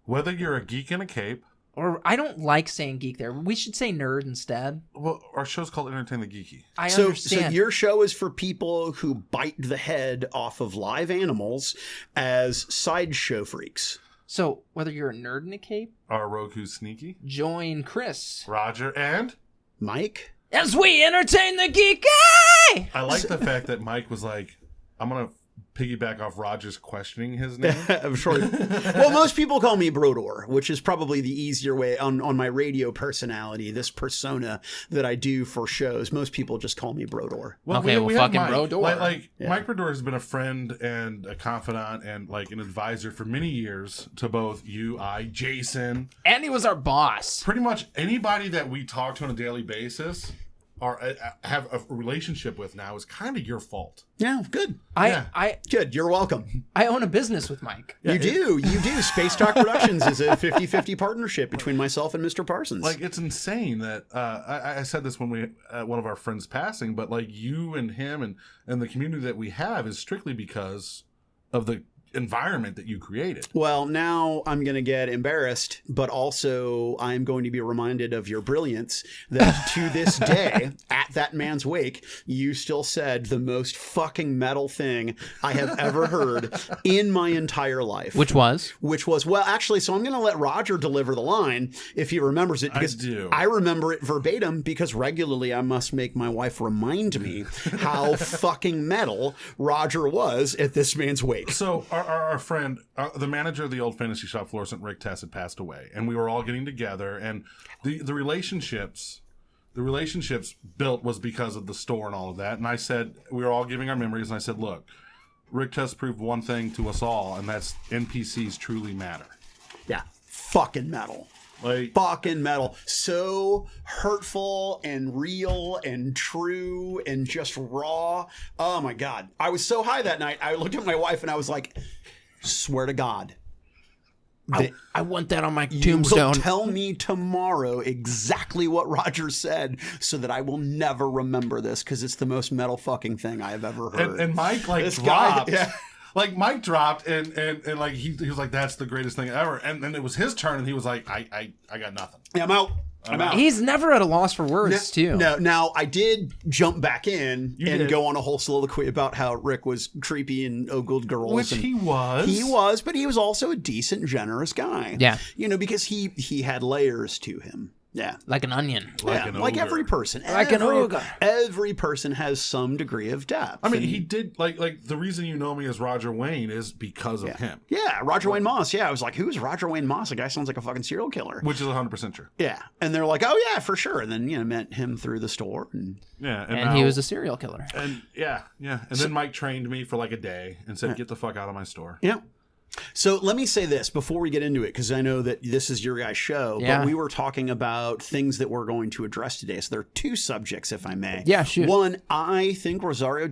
Whether you're a geek in a cape. Or I don't like saying geek there. We should say nerd instead. Well, our show's called Entertain the Geeky. I understand. So your show is for people who bite the head off of live animals as sideshow freaks. So whether you're a nerd in a cape, Our rogue who's sneaky. join Chris Roger and... Mike? as we entertain the geeky. I like the fact that Mike was like, I'm going to piggyback off Roger's questioning his name. I'm sure. Well, most people call me Brodeur, which is probably the easier way on my radio personality, this persona that I do for shows. Most people just call me Brodeur. Well, Okay, well, have fucking Mike. Brodeur. Mike Brodeur has been a friend and a confidant and like an advisor for many years to both you, I, Jason. And he was our boss. Pretty much anybody that we talk to on a daily basis or have a relationship with now is kind of your fault. Yeah, good. Good. You're welcome. I own a business with Mike. Yeah, You do. Space Talk Productions is a 50-50 partnership between myself and Mr. Parsons. Like, it's insane that I said this when we one of our friends passing, but like you and him and the community that we have is strictly because of the environment that you created. Well, now I'm going to get embarrassed, but also I'm going to be reminded of your brilliance that to this day, at that man's wake, you still said the most fucking metal thing I have ever heard in my entire life. Which was, well, actually, so I'm going to let Roger deliver the line if he remembers it, because I remember it verbatim because regularly I must make my wife remind me how fucking metal Roger was at this man's wake. So our friend, the manager of the old fantasy shop, Fluorescent Rick Tess, had passed away, and we were all getting together, and the relationships built was because of the store and all of that. And I said, we were all giving our memories, and I said, look, Rick Tess proved one thing to us all, and that's NPCs truly matter. Yeah, fucking metal. Like, fucking metal. So hurtful and real and true and just raw. Oh my God. I was so high that night. I looked at my wife and I was like, swear to God. I want that on my You will tombstone. tell me tomorrow exactly what Roger said so that I will never remember this, because it's the most metal fucking thing I have ever heard. and Mike This dropped. guy, yeah. Like Mike dropped and like he was like, that's the greatest thing ever. And then it was his turn and he was like, I got nothing. Yeah, I'm out. He's never at a loss for words, too. No, now I did jump back in and did. go on a whole soliloquy about how Rick was creepy and ogled girls. Which and he was. He was, but he was also a decent, generous guy. Yeah. You know, because he had layers to him. Yeah. Like an onion. Like every person. Like an ogre. Every person has some degree of depth. I mean, he did like the reason you know me as Roger Wayne is because of him. Yeah, Roger Wayne Moss. Yeah, I was like, who's Roger Wayne Moss? The guy sounds like a fucking serial killer. Which is 100% true. Yeah. And they're like, oh, yeah, for sure. And then, met him through the store. And Yeah. And he was a serial killer. And yeah. And then Mike trained me for like a day and said, get the fuck out of my store. Yeah. So let me say this before we get into it, because I know that this is your guys' show, Yeah. but we were talking about things that we're going to address today. So there are two subjects, if I may. Yeah, shoot. One, I think Rosario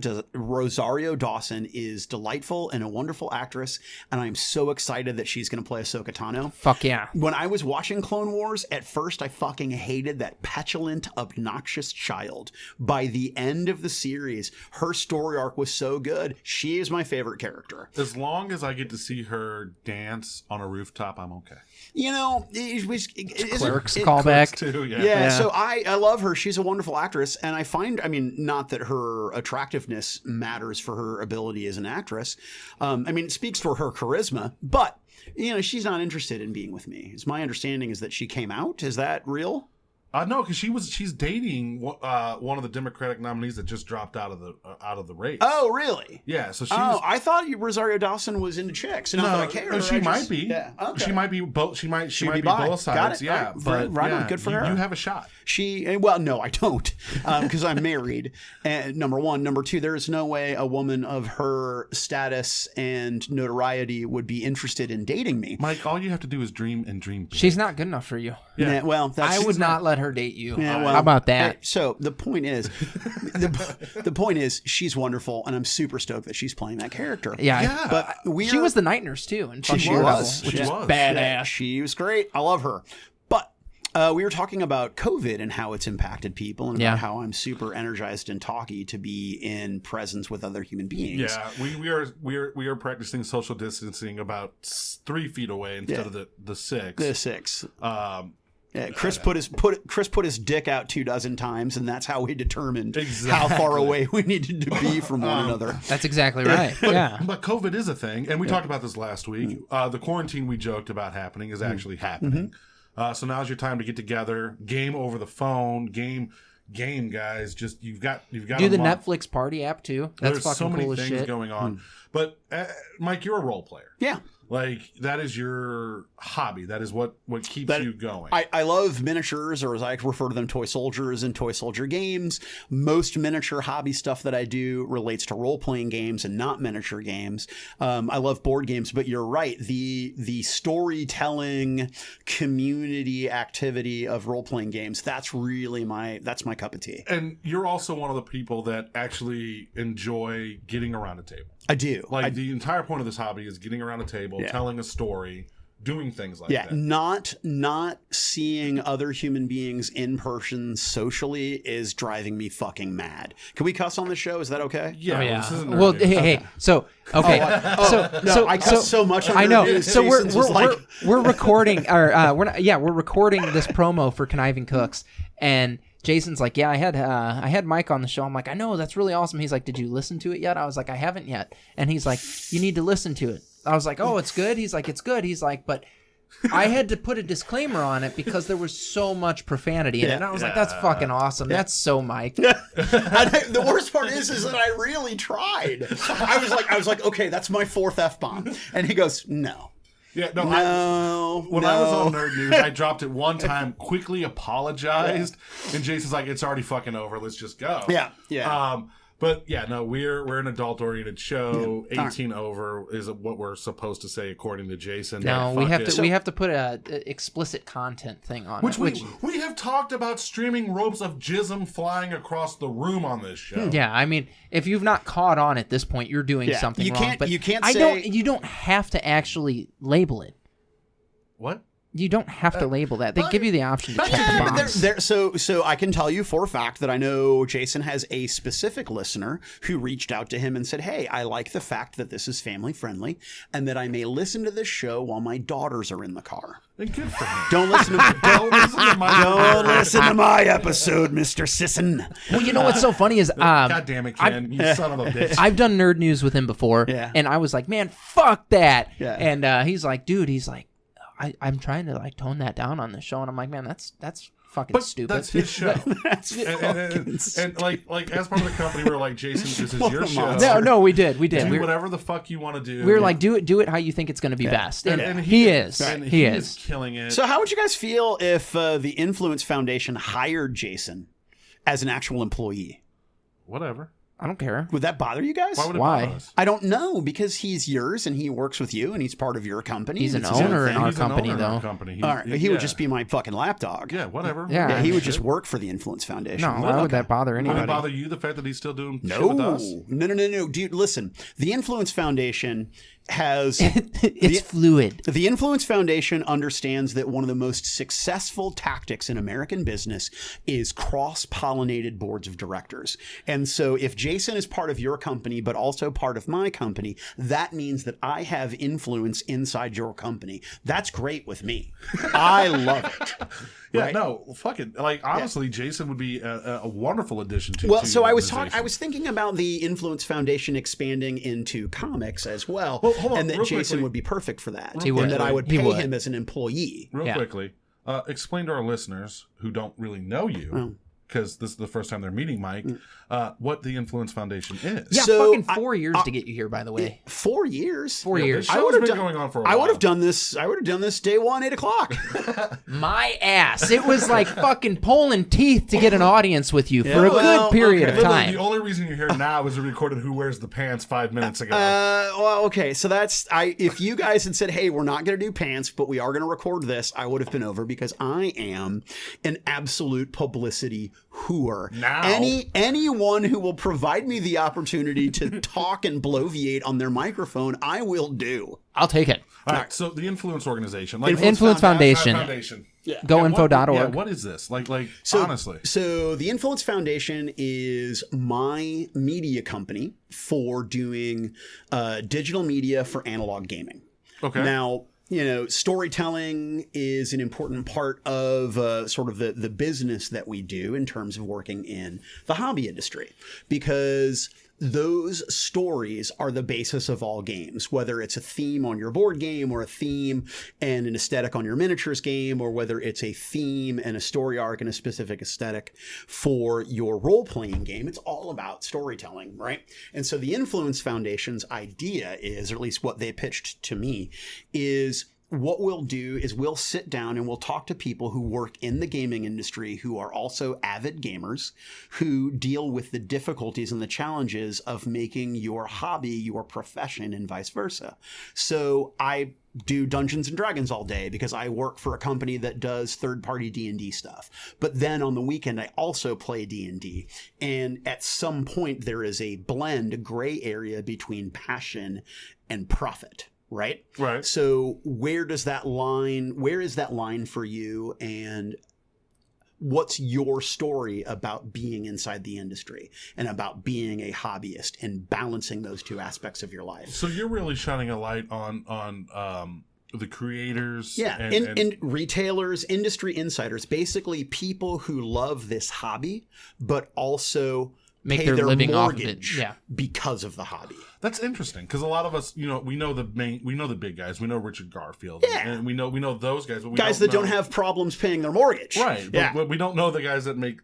Dawson is delightful and a wonderful actress, and I'm so excited that she's going to play Ahsoka Tano. Fuck yeah. When I was watching Clone Wars, at first I fucking hated that petulant, obnoxious child. By the end of the series, her story arc was so good. She is my favorite character. As long as I get to see her dance on a rooftop, I'm okay. Clerks callback. Too, Yeah, so I love her. She's a wonderful actress, and I find, not that her attractiveness matters for her ability as an actress. It speaks for her charisma, but, she's not interested in being with me. My understanding is that she came out. Is that real? No, because she's dating one of the Democratic nominees that just dropped out of the race. Oh, really? Yeah. So she's. Oh, I thought Rosario Dawson was into chicks, and I care. She might be. Yeah. Okay. She might be both. She might be bi. both sides. Got it. Yeah. Right. Right on. Good for her. You have a shot. No, I don't, because I'm married. And number one, number two, there is no way a woman of her status and notoriety would be interested in dating me. Mike, all you have to do is dream and dream big. She's not good enough for you. Yeah. Well, I would not let her date you. Yeah, well, how about that? So the point is, the point is, she's wonderful, and I'm super stoked that she's playing that character. Yeah. But she was the night nurse too, and She was. which She is was. badass. She was great. I love her. But We were talking about COVID and how it's impacted people, and Yeah. about how I'm super energized and talky to be in presence with other human beings. Yeah, we are practicing social distancing about 3 feet away instead of the 6. The 6. Yeah, Chris put his dick out 24 times, and that's how we determined how Exactly. far away we needed to be from one another. That's exactly right. Yeah. But COVID is a thing, and we talked about this last week. The quarantine we joked about happening is actually happening. So now's your time to get together, game over the phone, game, guys. Just you've got Do a the month. Netflix party app too. That's There's fucking so many cool as things shit. going on. But Mike, you're a role player. Yeah. Like that is your hobby. That is what keeps you going. I love miniatures, or as I refer to them, toy soldiers and toy soldier games. Most miniature hobby stuff that I do relates to role-playing games and not miniature games. I love board games, but you're right. The storytelling community activity of role-playing games, that's my cup of tea. And you're also one of the people that actually enjoy getting around a table. I do. Like the entire point of this hobby is getting around a table, telling a story, doing things like that. Not seeing other human beings in person socially is driving me fucking mad. Can we cuss on this show? Is that okay? Yeah. Oh, yeah. This isn't Well, nerd news. hey. So okay. I cuss so much. On I know. news, So we're Jason's was like, we're recording, or we're recording this promo for Conniving Cooks, and Jason's like, yeah, I had Mike on the show. I'm like, I know, that's really awesome. He's like, did you listen to it yet? I was like, I haven't yet. And he's like, you need to listen to it. I was like, oh, it's good. He's like, it's good. He's like, but I had to put a disclaimer on it because there was so much profanity in it. And I was like, that's fucking awesome. That's so Mike. The worst part is that I really tried. I was like, okay, that's my 4th F-bomb. And he goes, no. Yeah, no. No. I was on Nerd News, I dropped it one time, quickly apologized, and Jason's like, "It's already fucking over. Let's just go." Yeah. But yeah, no, we're an adult-oriented show. 18 over is what we're supposed to say according to Jason. No, Fuck we it. have to put a explicit content thing on Which it. we have talked about streaming ropes of jism flying across the room on this show. Yeah, I mean, if you've not caught on at this point, you're doing something you wrong. can't- But you can't I say- don't. You don't have to actually label it. What? You don't have to label that. They give you the option to check the box. So I can tell you for a fact that I know Jason has a specific listener who reached out to him and said, hey, I like the fact that this is family friendly and that I may listen to this show while my daughters are in the car. Then good for him. Don't listen to my episode, Mr. Sisson. Well, you know what's so funny is, God damn it, Ken, you son of a bitch. I've done Nerd News with him before, Yeah. and I was like, man, fuck that. Yeah. And he's like, dude, I'm trying to like tone that down on the show, and I'm like, man, that's fucking But stupid. that's his show. That's and like as part of the company, we were like, Jason, this is your show. No, we did. Do whatever the fuck you want to do. We were like, do it how you think it's going to be best, and he is. And He is is. killing it. So how would you guys feel if the Influence Foundation hired Jason as an actual employee? Whatever. I don't care. Would that bother you guys? Why would it Why? bother us? I don't know, because he's yours and he works with you and he's part of your company. He's and an it's his own owner in thing. our He's an company, owner in our though. company. All right, he would yeah. just be my fucking lapdog. Yeah, whatever. Yeah. Yeah, he would just work for the Influence Foundation. No, why would that bother Would anybody? it bother you the fact that he's still doing shit No, with us? no, dude. Listen, the Influence Foundation has It's fluid. The Influence Foundation understands that one of the most successful tactics in American business is cross-pollinated boards of directors. And so if Jason is part of your company, but also part of my company, that means that I have influence inside your company. That's great with me. I love it. Yeah, Right? no, fuck it. Like, honestly, Jason would be a wonderful addition to Well, to so your I was organization. I was thinking about the Influence Foundation expanding into comics as well, Well, hold on, and that real Jason quickly. would be perfect for that, He would. and that I would He pay would. him as an employee. Real Yeah. quickly, explain to our listeners who don't really know you, because this is the first time they're meeting Mike, what the Influence Foundation is. Yeah, So, fucking 4 years to get you here, by the way. 4 years. 4 Yeah, years. this show's been going on for a while. I would have done this. I would have done this day one, 8 o'clock. My ass. It was like fucking pulling teeth to get an audience with you for a well, good period okay. of Literally, time. the only reason you're here now is we recorded Who Wears the Pants 5 minutes ago. Well, okay. So if you guys had said, "Hey, we're not going to do pants, but we are going to record this," I would have been over, because I am an absolute publicity whore. Now. Anyone who will provide me the opportunity to talk and bloviate on their microphone, I will do. I'll take it. All right, so the Influence organization, like Influence Foundation. Yeah. Goinfo.org. What is this? Like So, honestly. So the Influence Foundation is my media company for doing digital media for analog gaming. Okay. Now, storytelling is an important part of sort of the business that we do in terms of working in the hobby industry, because those stories are the basis of all games, whether it's a theme on your board game or a theme and an aesthetic on your miniatures game, or whether it's a theme and a story arc and a specific aesthetic for your role-playing game. It's all about storytelling, right? And so the Influence Foundation's idea is, or at least what they pitched to me, is what we'll do is we'll sit down and we'll talk to people who work in the gaming industry who are also avid gamers, who deal with the difficulties and the challenges of making your hobby your profession and vice versa. So I do Dungeons and Dragons all day because I work for a company that does third-party D&D stuff. But then on the weekend, I also play D&D. And at some point, there is a blend, a gray area between passion and profit. Right? Right. So where is that line for you, and what's your story about being inside the industry and about being a hobbyist and balancing those two aspects of your life? So you're really shining a light on the creators. Yeah. And retailers, industry insiders, basically people who love this hobby, but also make pay their living mortgage off of it. Yeah. because of the hobby. That's interesting because a lot of us, we know the big guys. We know Richard Garfield, and we know those guys. But we don't have problems paying their mortgage, right? But we don't know the guys that make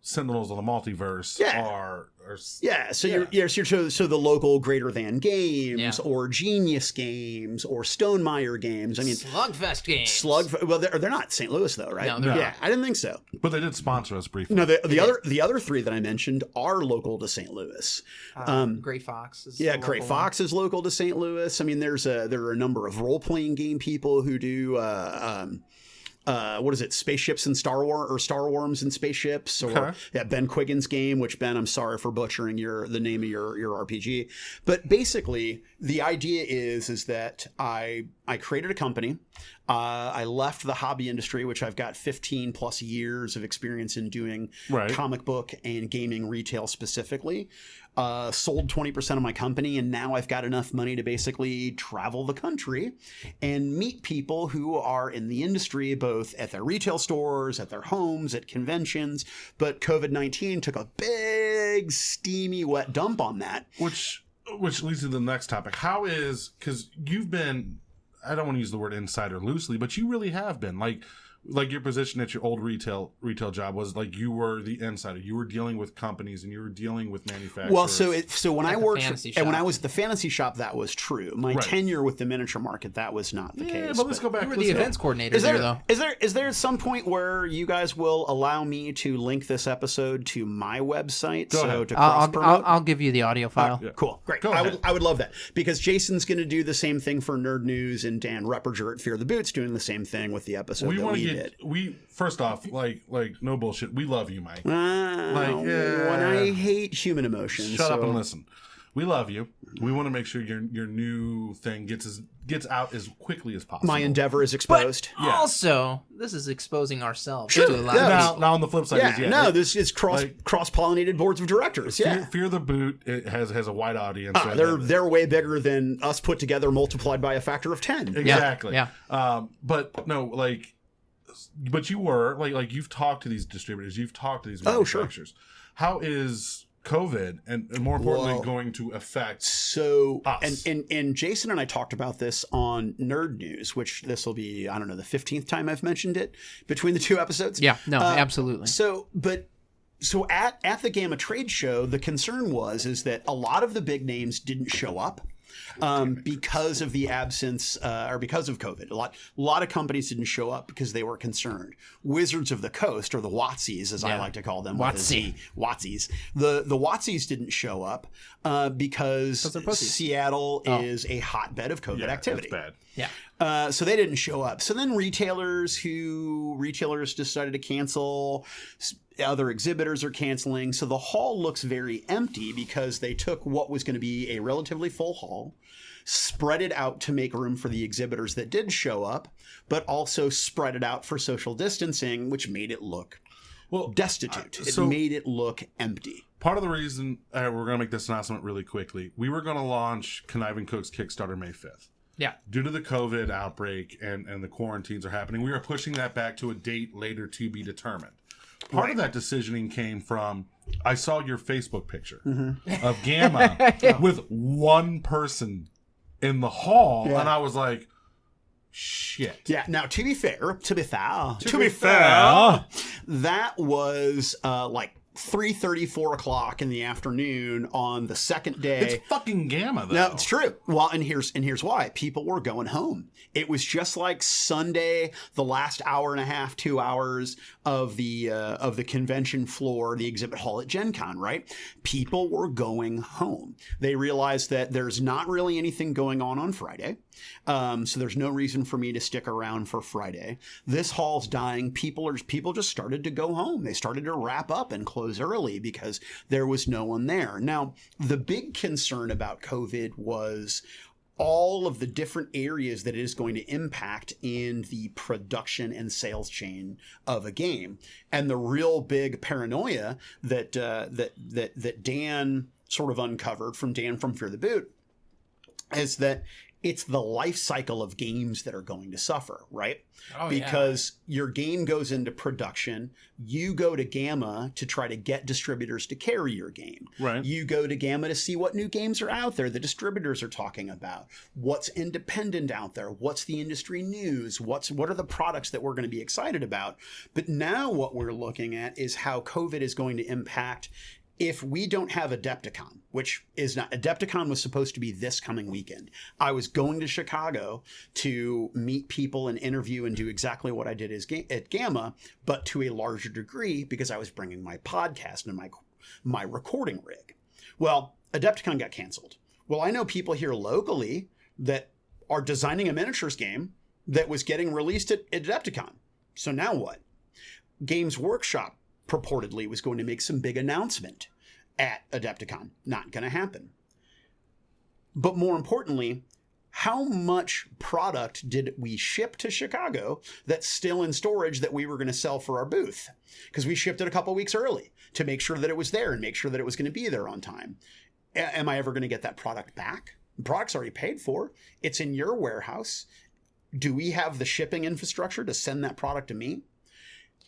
Sentinels of the Multiverse are So the local Greater Than Games or Genius Games or Stonemaier Games. I mean, Slugfest Games. Well, they're not St. Louis though, right? No, they're not. I didn't think so. But they did sponsor us briefly. No, the other three that I mentioned are local to St. Louis. Gray Fox is Gray Fox is local to St. Louis. I mean, there are a number of role playing game people who do. What is it? Spaceships and Star Worms and Spaceships, or Ben Quiggin's game. Which, Ben, I'm sorry for butchering the name of your RPG, but basically the idea is that I created a company. I left the hobby industry, which I've got 15 plus years of experience in doing comic book and gaming retail specifically. Sold 20% of my company, and now I've got enough money to basically travel the country and meet people who are in the industry, both at their retail stores, at their homes, at conventions. But COVID-19 took a big, steamy, wet dump on that. Which leads to the next topic. How is, because you've been, I don't want to use the word insider loosely, but you really have been. Like your position at your old retail job was like you were the insider. You were dealing with companies and you were dealing with manufacturers. Well, so when I worked and when I was at the fantasy shop, that was true. My tenure with the miniature market, that was not the case. But let's go back. You were the events coordinator there, though. Is there some point where you guys will allow me to link this episode to my website? Go ahead. To cross promote? I'll give you the audio file. Cool, great. Go ahead. I would love that because Jason's going to do the same thing for Nerd News, and Dan Repperger at Fear the Boot's doing the same thing with the episode we did. First off, like no bullshit. We love you, Mike. When I hate human emotions. Shut up and listen. We love you. We want to make sure your new thing gets out as quickly as possible. My endeavor is exposed. But also, this is exposing ourselves Sure. to a lot of Now on the flip side, this is cross-pollinated boards of directors. Fear the Boot it has a wide audience. They're way bigger than us put together, multiplied by a factor of 10. Exactly. Yeah. But no, but you were like you've talked to these distributors, you've talked to these manufacturers. Sure. How is COVID and more importantly going to affect us? And Jason and I talked about this on Nerd News, which this will be, I don't know, the 15th time I've mentioned it between the two episodes. Yeah, no, absolutely. So at the Gamma Trade Show, the concern is that a lot of the big names didn't show up. Because of the absence or because of COVID. A lot of companies didn't show up because they were concerned. Wizards of the Coast, or the Watsies, as I like to call them. Watsies. The Watsies didn't show up because Seattle is a hotbed of COVID activity. That's bad. Yeah. So they didn't show up. So then retailers decided to cancel. Other exhibitors are canceling. So the hall looks very empty because they took what was going to be a relatively full hall, spread it out to make room for the exhibitors that did show up, but also spread it out for social distancing, which made it look destitute. It made it look empty. Part of the reason we're going to make this announcement really quickly, we were going to launch Conniving Cooks Kickstarter May 5th. Yeah. Due to the COVID outbreak and the quarantines are happening, we are pushing that back to a date later to be determined. Part of that decisioning came from, I saw your Facebook picture of Gamma with one person in the hall, and I was like, shit. Yeah. Now, to be fair, that was like 3:30, 4 o'clock in the afternoon on the second day. It's fucking Gamma, though. No, it's true. Well, and here's why. People were going home. It was just like Sunday, the last hour and a half, 2 hours of the convention floor, the exhibit hall at Gen Con, right? People were going home. They realized that there's not really anything going on Friday. So there's no reason for me to stick around for Friday. This hall's dying. People just started to go home. They started to wrap up and close early because there was no one there. Now, the big concern about COVID was all of the different areas that it is going to impact in the production and sales chain of a game. And the real big paranoia that Dan sort of uncovered from Dan from Fear the Boot is that it's the life cycle of games that are going to suffer, right? Because your game goes into production, you go to Gamma to try to get distributors to carry your game. Right. You go to Gamma to see what new games are out there the distributors are talking about, what's independent out there, what's the industry news, what are the products that we're going to be excited about. But now what we're looking at is how COVID is going to impact if we don't have Adepticon, which is not, Adepticon was supposed to be this coming weekend. I was going to Chicago to meet people and interview and do exactly what I did at Gamma, but to a larger degree because I was bringing my podcast and my recording rig. Well, Adepticon got canceled. Well, I know people here locally that are designing a miniatures game that was getting released at Adepticon. So now what? Games Workshop purportedly was going to make some big announcement at Adepticon. Not going to happen. But more importantly, how much product did we ship to Chicago that's still in storage that we were going to sell for our booth? Because we shipped it a couple weeks early to make sure that it was there and make sure that it was going to be there on time. Am I ever going to get that product back? The product's already paid for. It's in your warehouse. Do we have the shipping infrastructure to send that product to me?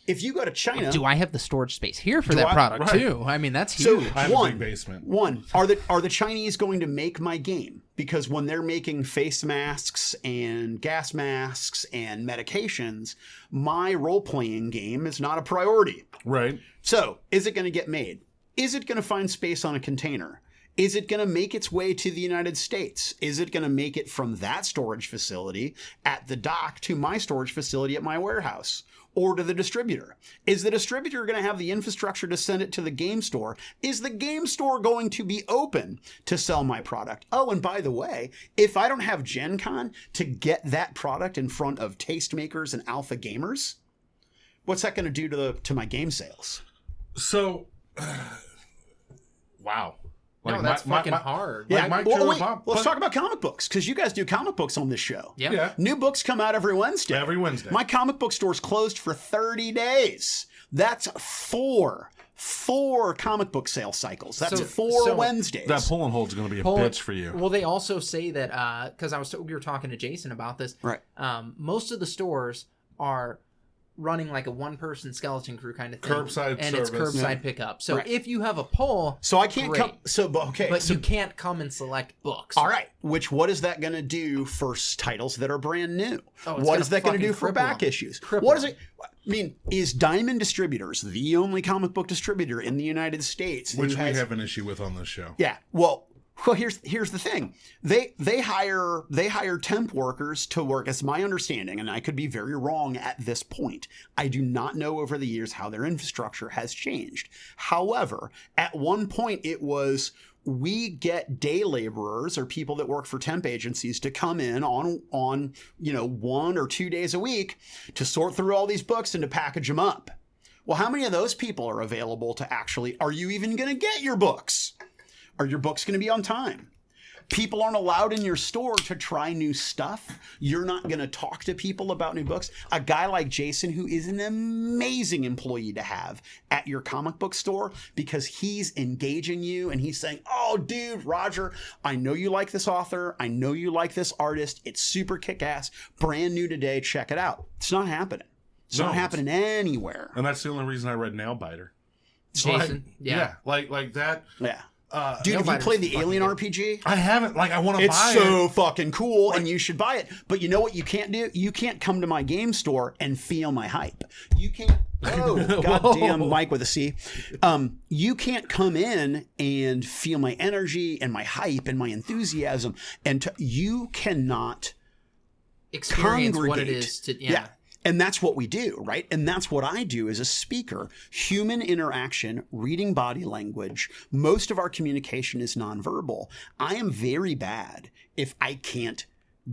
If you go to China, do I have the storage space here for that product too? I mean, that's huge. I have a big basement. Are the Chinese going to make my game? Because when they're making face masks and gas masks and medications, my role-playing game is not a priority. Right. So, is it going to get made? Is it going to find space on a container? Is it going to make its way to the United States? Is it going to make it from that storage facility at the dock to my storage facility at my warehouse? Or to the distributor? Is the distributor going to have the infrastructure to send it to the game store? Is the game store going to be open to sell my product? Oh, and by the way, if I don't have Gen Con to get that product in front of tastemakers and alpha gamers, what's that going to do to my game sales? So, wow. No, that's fucking hard. Yeah. Let's talk about comic books, because you guys do comic books on this show. Yeah. New books come out every Wednesday. My comic book store's closed for 30 days. That's four comic book sale cycles. That's four Wednesdays. That pull and hold's going to be a bitch for you. Well, they also say that, because we were talking to Jason about this. Right. Most of the stores are running like a one-person skeleton crew kind of thing, curbside and service. It's curbside pickup. So if you have a pull, so I can't come. But you can't come and select books. All right. What is that going to do for titles that are brand new? What is that going to do for back issues? What is it? I mean, is Diamond Distributors the only comic book distributor in the United States? Which we have an issue with on this show. Yeah. Well, here's the thing. They hire temp workers to work, as my understanding, and I could be very wrong at this point. I do not know over the years how their infrastructure has changed. However, at one point it was, we get day laborers or people that work for temp agencies to come in on 1 or 2 days a week to sort through all these books and to package them up. Well, how many of those people are available to actually, are you even going to get your books? Are your books going to be on time? People aren't allowed in your store to try new stuff. You're not going to talk to people about new books. A guy like Jason, who is an amazing employee to have at your comic book store because he's engaging you and he's saying, oh, dude, Roger, I know you like this author. I know you like this artist. It's super kick-ass, brand new today. Check it out. It's not happening. It's not happening anywhere. And that's the only reason I read Nailbiter. Jason, like that. Yeah. Dude, have you played the Alien RPG? I haven't. Like, I want to buy it. It's so fucking cool, and you should buy it. But you know what you can't do? You can't come to my game store and feel my hype. You can't. Oh, goddamn, Mike with a C. You can't come in and feel my energy and my hype and my enthusiasm, and you cannot experience what it is to. Yeah. And that's what we do, right? And that's what I do as a speaker. Human interaction, reading body language. Most of our communication is nonverbal. I am very bad if I can't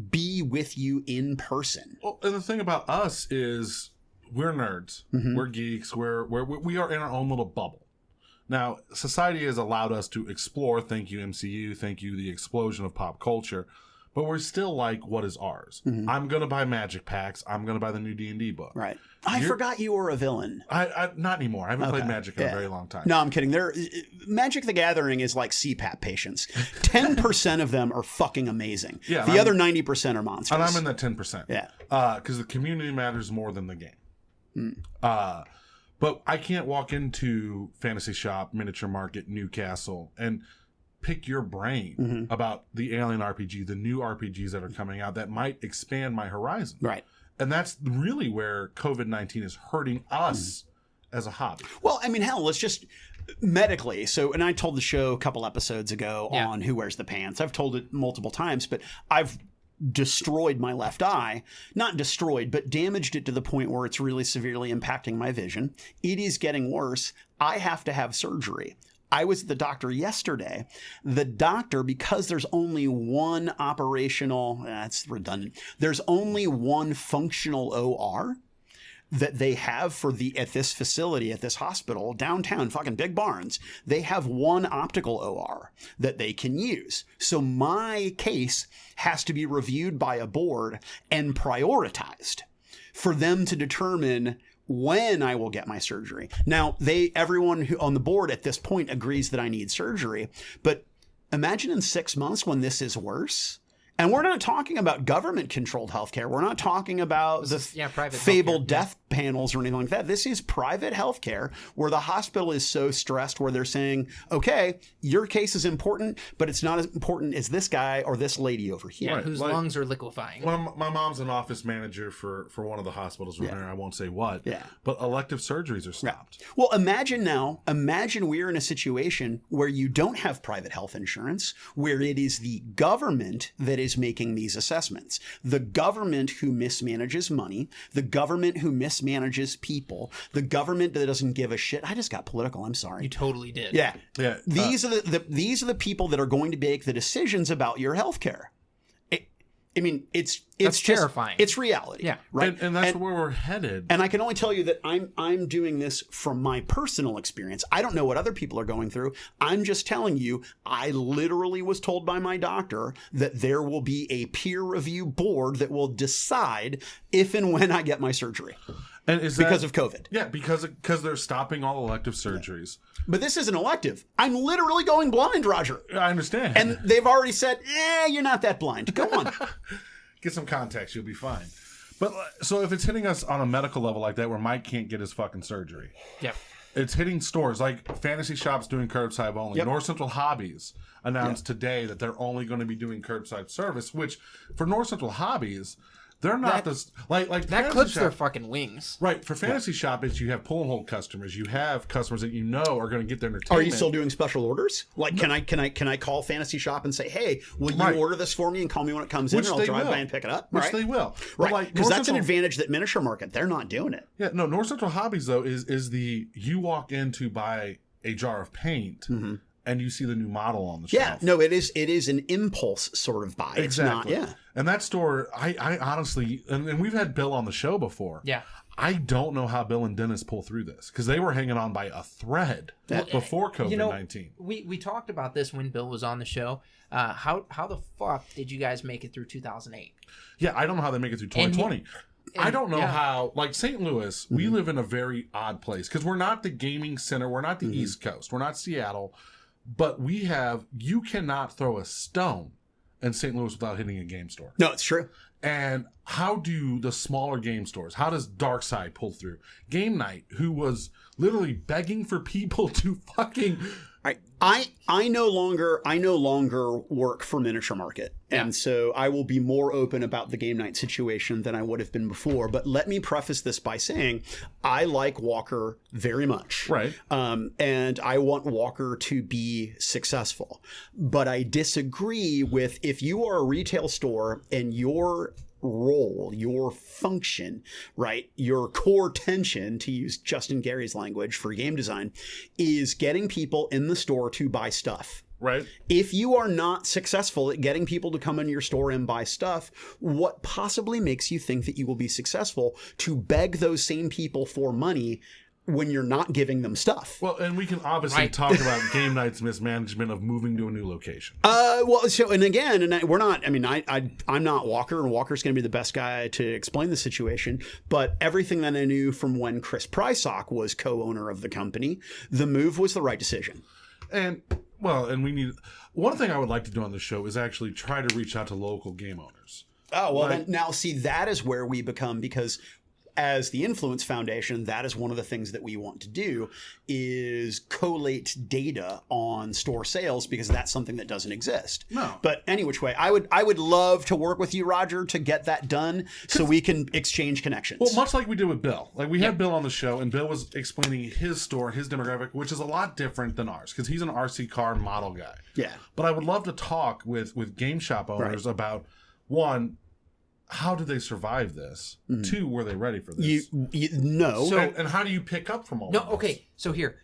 be with you in person. Well, and the thing about us is we're nerds. Mm-hmm. We're geeks. We are in our own little bubble. Now, society has allowed us to explore, thank you MCU, thank you the explosion of pop culture, but we're still like, what is ours? Mm-hmm. I'm going to buy Magic packs. I'm going to buy the new D&D book. Right. I forgot you were a villain. I not anymore. I haven't played Magic in a very long time. No, I'm kidding. Magic the Gathering is like CPAP patients. 10% of them are fucking amazing. Yeah, the other 90% are monsters. And I'm in that 10%. Yeah. Because the community matters more than the game. But I can't walk into Fantasy Shop, Miniature Market, Newcastle, and pick your brain about the Alien RPG, the new RPGs that are coming out that might expand my horizon. Right. And that's really where COVID-19 is hurting us as a hobby. Well, I mean, hell, let's just medically. So, and I told the show a couple episodes ago on Who Wears the Pants. I've told it multiple times, but I've destroyed my left eye. Not destroyed, but damaged it to the point where it's really severely impacting my vision. It is getting worse. I have to have surgery. I was at the doctor yesterday. The doctor, because there's only one operational, that's redundant. There's only one functional OR that they have at this facility, at this hospital, downtown, fucking Big Barns. They have one optical OR that they can use. So my case has to be reviewed by a board and prioritized for them to determine when I will get my surgery. Now, everyone who on the board at this point agrees that I need surgery, but imagine in 6 months when this is worse. And we're not talking about government-controlled healthcare. We're not talking about private fabled death panels or anything like that. This is private healthcare where the hospital is so stressed where they're saying, okay, your case is important, but it's not as important as this guy or this lady over here. Yeah, whose lungs are liquefying. Well, my mom's an office manager for one of the hospitals around here. I won't say what. Yeah. But elective surgeries are stopped. Right. Well, imagine we're in a situation where you don't have private health insurance, where it is the government that is making these assessments. The government who mismanages money, the government who mismanages people, the government that doesn't give a shit. I just got political. I'm sorry. You totally did. Yeah. These are the people that are going to make the decisions about your health care. I mean, it's terrifying. It's reality. Yeah. Right. And that's where we're headed. And I can only tell you that I'm doing this from my personal experience. I don't know what other people are going through. I'm just telling you, I literally was told by my doctor that there will be a peer review board that will decide if and when I get my surgery. And because of COVID. Yeah, because they're stopping all elective surgeries. But this isn't elective. I'm literally going blind, Roger. I understand. And they've already said, you're not that blind. Go on. Get some context. You'll be fine. But so if it's hitting us on a medical level like that where Mike can't get his fucking surgery. Yep. It's hitting stores like Fantasy Shops doing curbside only. Yep. North Central Hobbies announced today that they're only going to be doing curbside service, which for North Central Hobbies, they're not like that clips their fucking wings. Right. For Fantasy Shop, you have pull and hold customers. You have customers that you know are going to get their entertainment. Are you still doing special orders? Like, can I call Fantasy Shop and say, hey, will you order this for me and call me when it comes in, and I'll drive by and pick it up? Which they will. Right. Because that's an advantage that Miniature Market, they're not doing it. Yeah. No, North Central Hobbies, though, is you walk in to buy a jar of paint. Mm-hmm. and you see the new model on the Yeah, shelf. no, it is an impulse sort of buy. Exactly. It's not, yeah. And that store, I honestly, and we've had Bill on the show before. Yeah. I don't know how Bill and Dennis pull through this because they were hanging on by a thread before COVID-19. We talked about this when Bill was on the show. How the fuck did you guys make it through 2008? Yeah, I don't know how they make it through 2020. I don't know how, like St. Louis, we live in a very odd place because we're not the gaming center. We're not the East Coast. We're not Seattle. But you cannot throw a stone in St. Louis without hitting a game store. No, it's true. And how do the smaller game stores, how does Darkside pull through? Game Night, who was literally begging for people to fucking... I no longer work for Miniature Market. And so I will be more open about the Game Night situation than I would have been before. But let me preface this by saying I like Walker very much. Right. And I want Walker to be successful. But I disagree with if you are a retail store and your role, your function, right, your core tension, to use Justin Gary's language for game design, is getting people in the store to buy stuff. Right. If you are not successful at getting people to come into your store and buy stuff, what possibly makes you think that you will be successful to beg those same people for money when you're not giving them stuff? Well, and we can obviously talk about Game Night's mismanagement of moving to a new location. We're not, I mean, I'm not Walker, and Walker's going to be the best guy to explain the situation, but everything that I knew from when Chris Prysock was co-owner of the company, the move was the right decision. And we need, one thing I would like to do on the show is actually try to reach out to local game owners. Oh, well, then, now see, that is where we become, because as the Influence Foundation, that is one of the things that we want to do is collate data on store sales, because that's something that doesn't exist. No. But any which way, I would love to work with you, Roger, to get that done so we can exchange connections. Well, much like we did with Bill. Like we had Bill on the show, and Bill was explaining his store, his demographic, which is a lot different than ours because he's an RC car model guy. Yeah. But I would love to talk with game shop owners about, one, how did they survive this? Two, were they ready for this? No. So, and how do you pick up from all of this? Okay. So here,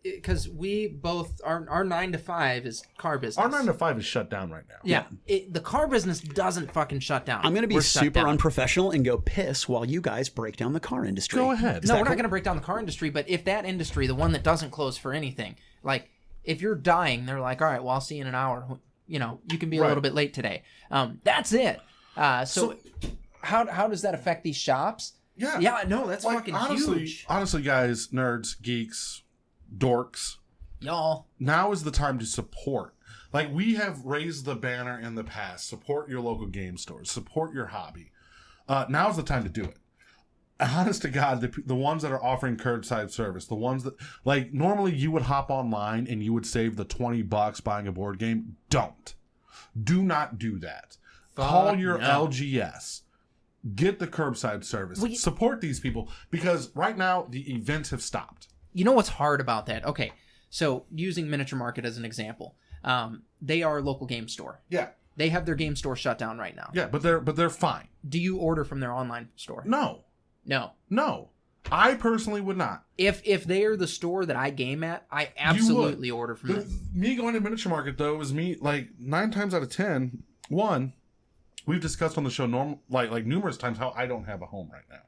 because we both, our 9 to 5 is car business. Our 9 to 5 is shut down right now. Yeah. The car business doesn't fucking shut down. I'm going to be super unprofessional and go piss while you guys break down the car industry. Go ahead. No, we're not going to break down the car industry, but if that industry, the one that doesn't close for anything, like if you're dying, they're like, all right, well, I'll see you in an hour. You know, you can be a little bit late today. That's it. So how does that affect these shops? Yeah, no, that's fucking huge. Honestly, guys, nerds, geeks, dorks, y'all, now is the time to support. Like, we have raised the banner in the past. Support your local game stores. Support your hobby. Now's the time to do it. Honest to God, the ones that are offering curbside service, the ones that, like, normally you would hop online and you would save the $20 buying a board game. Don't. Do not do that. Call your LGS. Get the curbside service. Support these people, because right now the events have stopped. You know what's hard about that? Okay, so using Miniature Market as an example, they are a local game store. Yeah. They have their game store shut down right now. Yeah, but they're fine. Do you order from their online store? No. I personally would not. If they are the store that I game at, I absolutely order from them. Me going to Miniature Market, though, is me, like, 9 times out of 10, one, we've discussed on the show like numerous times how I don't have a home right now.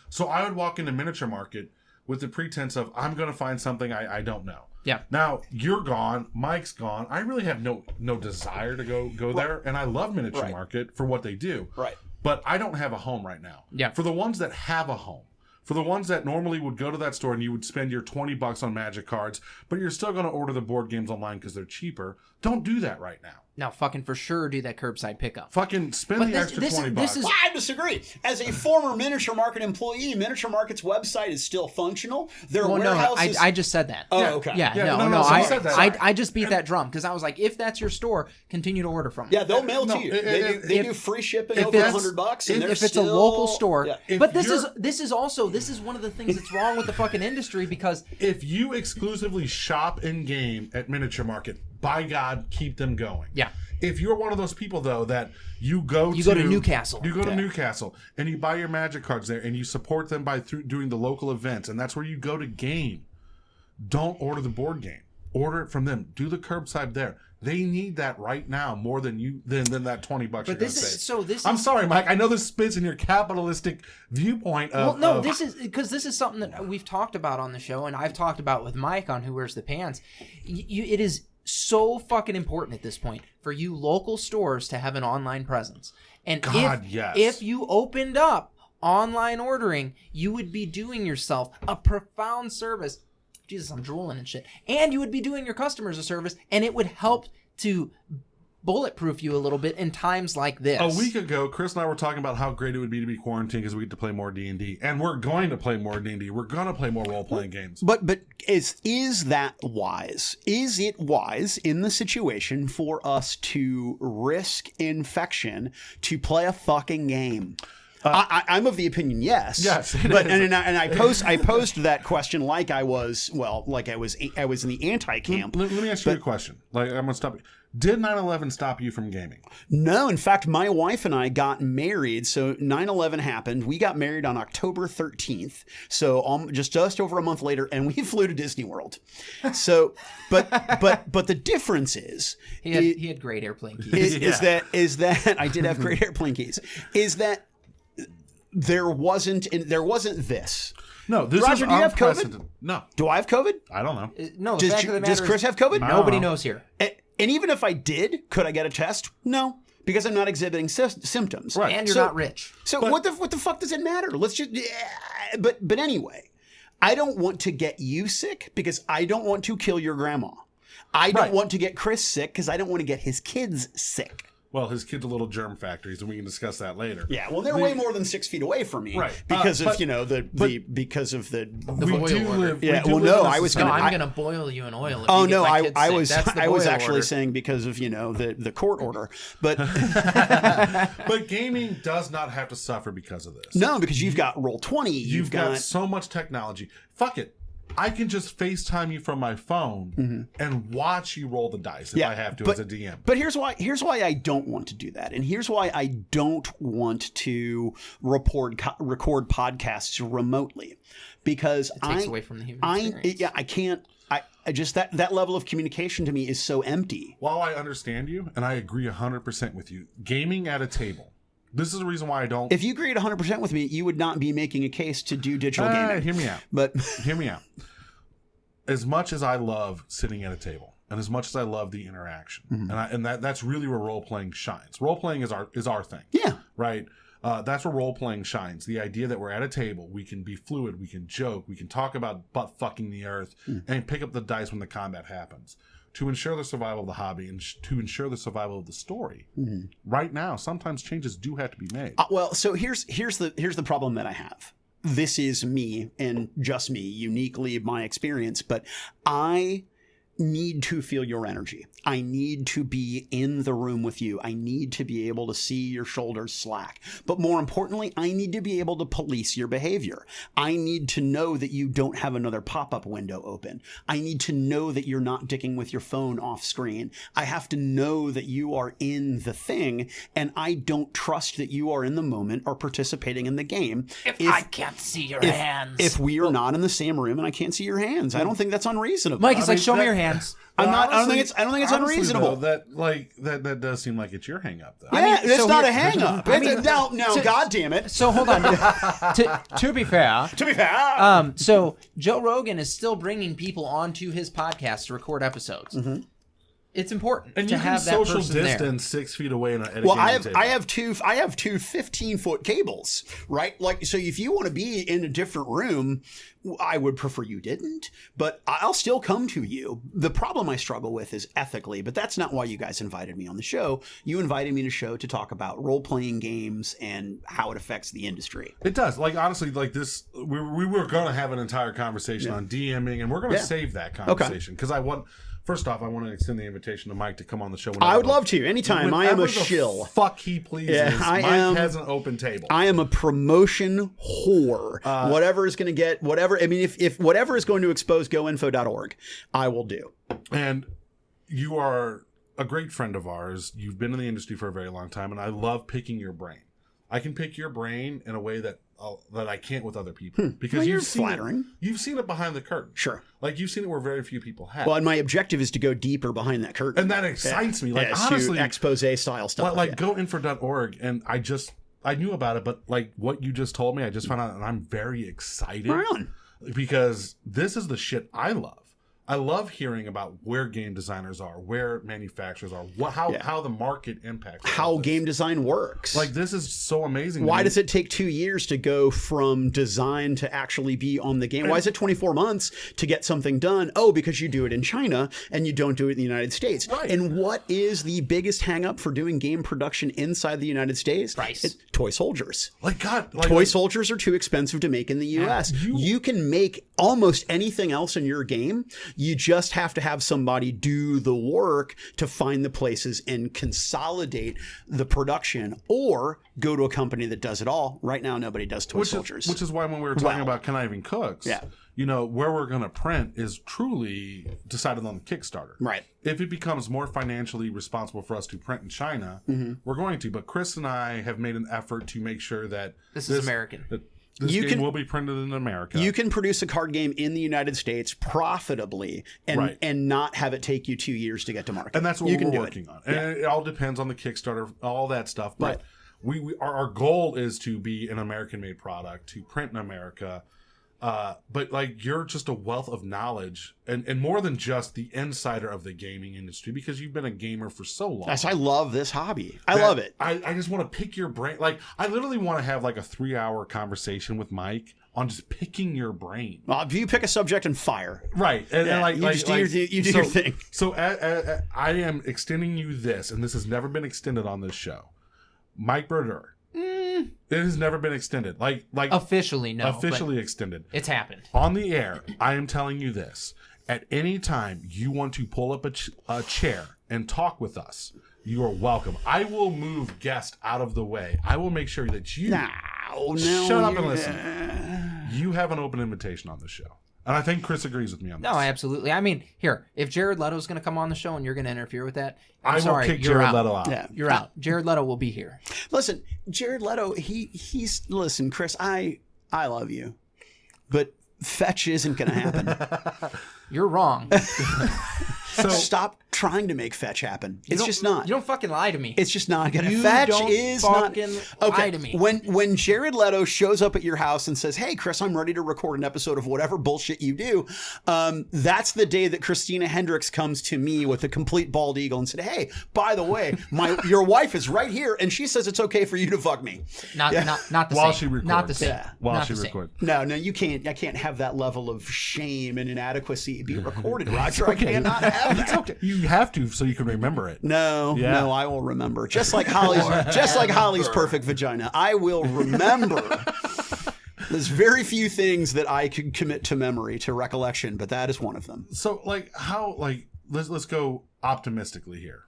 So I would walk into Miniature Market with the pretense of I'm going to find something I don't know. Yeah. Now, you're gone. Mike's gone. I really have no desire to go there. And I love Miniature Market for what they do. Right. But I don't have a home right now. Yeah. For the ones that have a home, for the ones that normally would go to that store and you would spend your $20 on Magic cards, but you're still going to order the board games online because they're cheaper, don't do that right now. Now, fucking for sure do that curbside pickup. Fucking spend the extra $20. I disagree. As a former Miniature Market employee, Miniature Market's website is still functional. Their warehouses... I just said that. Oh, okay. Yeah, no. I just beat that drum because I was like, if that's your store, continue to order from them. Yeah, they'll mail to you. They do free shipping over $100. If it's a local store. Yeah. But this is one of the things that's wrong with the fucking industry, because if you exclusively shop in game at Miniature Market, by God, keep them going. Yeah. If you're one of those people, though, that you go to Newcastle. You go to Newcastle and you buy your Magic cards there and you support them by doing the local events, and that's where you go to game. Don't order the board game. Order it from them. Do the curbside there. They need that right now more than that $20 But you're this gonna is save. so. This I'm is sorry, Mike. I know this spits in your capitalistic viewpoint. this is because this is something that we've talked about on the show, and I've talked about with Mike on Who Wears the Pants. It is so fucking important at this point for you local stores to have an online presence. And if you opened up online ordering, you would be doing yourself a profound service. Jesus, I'm drooling and shit. And you would be doing your customers a service, and it would help to bulletproof you a little bit in times like this. A week ago, Chris and I were talking about how great it would be to be quarantined because we get to play more D&D. And we're going to play more D&D. We're going to play more role-playing games. But is that wise? Is it wise in the situation for us to risk infection to play a fucking game? I'm of the opinion, yes. Yes, but and I posed that question like I was in the anti-camp. Let me ask you a question. Like, I'm gonna stop you. Did 9/11 stop you from gaming? No, in fact, my wife and I got married. So 9/11 happened. We got married on October 13th. So just over a month later, and we flew to Disney World. So, but the difference is he had great airplane keys. Is that I did have great airplane keys. Is that there wasn't this. No, this Roger, is do you have unprecedented. COVID? No. Do I have COVID? I don't know. No, the fact of the matter does Chris is, have COVID? Nobody knows here. And even if I did, could I get a test? No, because I'm not exhibiting symptoms. Right. And you're not rich. So what the fuck does it matter? Let's just. But anyway, I don't want to get you sick because I don't want to kill your grandma. I don't want to get Chris sick because I don't want to get his kids sick. Well, his kid's a little germ factories, and we can discuss that later. Yeah, well, they're way more than 6 feet away from me, right? Because of because of the boil order. Yeah, well, no, I was gonna. I'm gonna boil you in oil. Oh no, I was actually saying because of the court order, but but gaming does not have to suffer because of this. No, because you've got Roll20, you've got so much technology. Fuck it. I can just FaceTime you from my phone and watch you roll the dice if I have to as a DM. But here's why I don't want to do that. And here's why I don't want to record podcasts remotely. Because it takes away from the human experience. I can't. I just that level of communication to me is so empty. While I understand you, and I agree 100% with you, gaming at a table. This is the reason why I don't. If you agreed 100% with me, you would not be making a case to do digital gaming. Hear me out. But hear me out. As much as I love sitting at a table, and as much as I love the interaction, and that's really where role playing shines. Role playing is our thing. Yeah. Right. That's where role playing shines. The idea that we're at a table, we can be fluid, we can joke, we can talk about butt fucking the earth, and pick up the dice when the combat happens. To ensure the survival of the hobby and to ensure the survival of the story. Right now, sometimes changes do have to be made. Well, so here's the problem that I have. This is me and just me, uniquely my experience, but I need to feel your energy. I need to be in the room with you. I need to be able to see your shoulders slack. But more importantly, I need to be able to police your behavior. I need to know that you don't have another pop-up window open. I need to know that you're not dicking with your phone off screen. I have to know that you are in the thing, and I don't trust that you are in the moment or participating in the game. If I can't see your hands. If we are not in the same room and I can't see your hands, I don't think that's unreasonable. Mike, it's like, show me your hands. I don't think it's unreasonable. Though, that does seem like it's your hang up though. Yeah, it's not a hang up. No, God damn it. So hold on. To be fair. So Joe Rogan is still bringing people onto his podcast to record episodes. It's important and to you have can that social person distance there. 6 feet away. I have two 15-foot cables, right? Like, so if you want to be in a different room, I would prefer you didn't, but I'll still come to you. The problem I struggle with is ethically, but that's not why you guys invited me on the show. You invited me to the show to talk about role-playing games and how it affects the industry. It does. Like, honestly, like this, we were going to have an entire conversation on DMing, and we're going to save that conversation because First off, I want to extend the invitation to Mike to come on the show. I would love to. Anytime. I am a shill. Fuck he pleases. Mike has an open table. I am a promotion whore. Whatever is going to get, whatever. I mean, if whatever is going to expose goinfo.org, I will do. And you are a great friend of ours. You've been in the industry for a very long time, and I love picking your brain. I can pick your brain in a way that that I can't with other people because Well, you're you've seen flattering. You've seen it behind the curtain. Sure. Like you've seen it where very few people have. Well, and my objective is to go deeper behind that curtain. And that excites me. Like Yeah, honestly, to expose style stuff. like go info.org, and I knew about it, but like what you just told me, I just found out, and I'm very excited. Right on. Because this is the shit I love. I love hearing about where game designers are, where manufacturers are, how the market impacts how game design works. Like this is so amazing. Why does it take 2 years to go from design to actually be on the game? Why is it 24 months to get something done? Oh, because you do it in China and you don't do it in the United States. Right. And what is the biggest hang up for doing game production inside the United States? Price. It's toy soldiers. Like God, Toy soldiers are too expensive to make in the US. You can make almost anything else in your game. You just have to have somebody do the work to find the places and consolidate the production, or go to a company that does it all. Right now, nobody does toy soldiers. Which is why when we were talking about Conniving Cooks, where we're going to print is truly decided on the Kickstarter. Right. If it becomes more financially responsible for us to print in China, we're going to. But Chris and I have made an effort to make sure that This is American. This game will be printed in America. You can produce a card game in the United States profitably and not have it take you 2 years to get to market. And that's what we're working on. And it all depends on the Kickstarter, all that stuff. But our goal is to be an American-made product, to print in America. But like you're just a wealth of knowledge and more than just the insider of the gaming industry, because you've been a gamer for so long. Yes, I love this hobby. I love it. I just want to pick your brain. Like I literally want to have like a 3-hour conversation with Mike on just picking your brain. Well, if you pick a subject and fire. Right. And like, you just do your thing. So I am extending you this, and this has never been extended on this show. Mike Brodeur. It has never been extended. Like Officially, no. Officially extended. It's happened. On the air, I am telling you this. At any time you want to pull up a chair and talk with us, you are welcome. I will move guests out of the way. I will make sure that you shut up and listen. You have an open invitation on this show. And I think Chris agrees with me on this. No, absolutely. I mean, here, if Jared Leto's going to come on the show and you're going to interfere with that, I will kick Jared Leto out. Yeah. You're out. Jared Leto will be here. Listen, Jared Leto, listen, Chris, I love you, but fetch isn't going to happen. You're wrong. So stop trying to make fetch happen. It's just not. You don't fucking lie to me. It's just not going to. You Fetch don't is not. fucking Okay. lie to me. When Jared Leto shows up at your house and says, "Hey, Chris, I'm ready to record an episode of whatever bullshit you do," that's the day that Christina Hendricks comes to me with a complete bald eagle and said, "Hey, by the way, your wife is right here, and she says it's okay for you to fuck me." Not the While same. she records. Not the same. Yeah. While Not she the same. records. No, you can't. I can't have that level of shame and inadequacy be recorded, Roger. I cannot have that. It's okay. You have to so you can remember it. No, Yeah. no, I will remember. Just like Holly's perfect vagina, I will remember. There's very few things that I could commit to memory, to recollection, but that is one of them. So let's go optimistically here.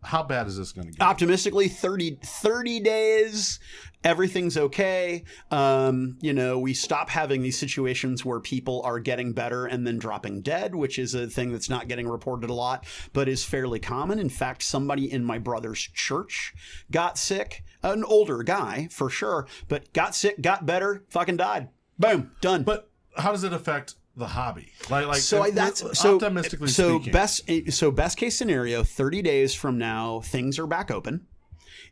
How bad is this going to get? Optimistically, 30 days, everything's okay. We stop having these situations where people are getting better and then dropping dead, which is a thing that's not getting reported a lot, but is fairly common. In fact, somebody in my brother's church got sick, an older guy for sure, but got sick, got better, fucking died. Boom, done. But how does it affect the hobby? Optimistically speaking. Best case scenario, 30 days from now, things are back open.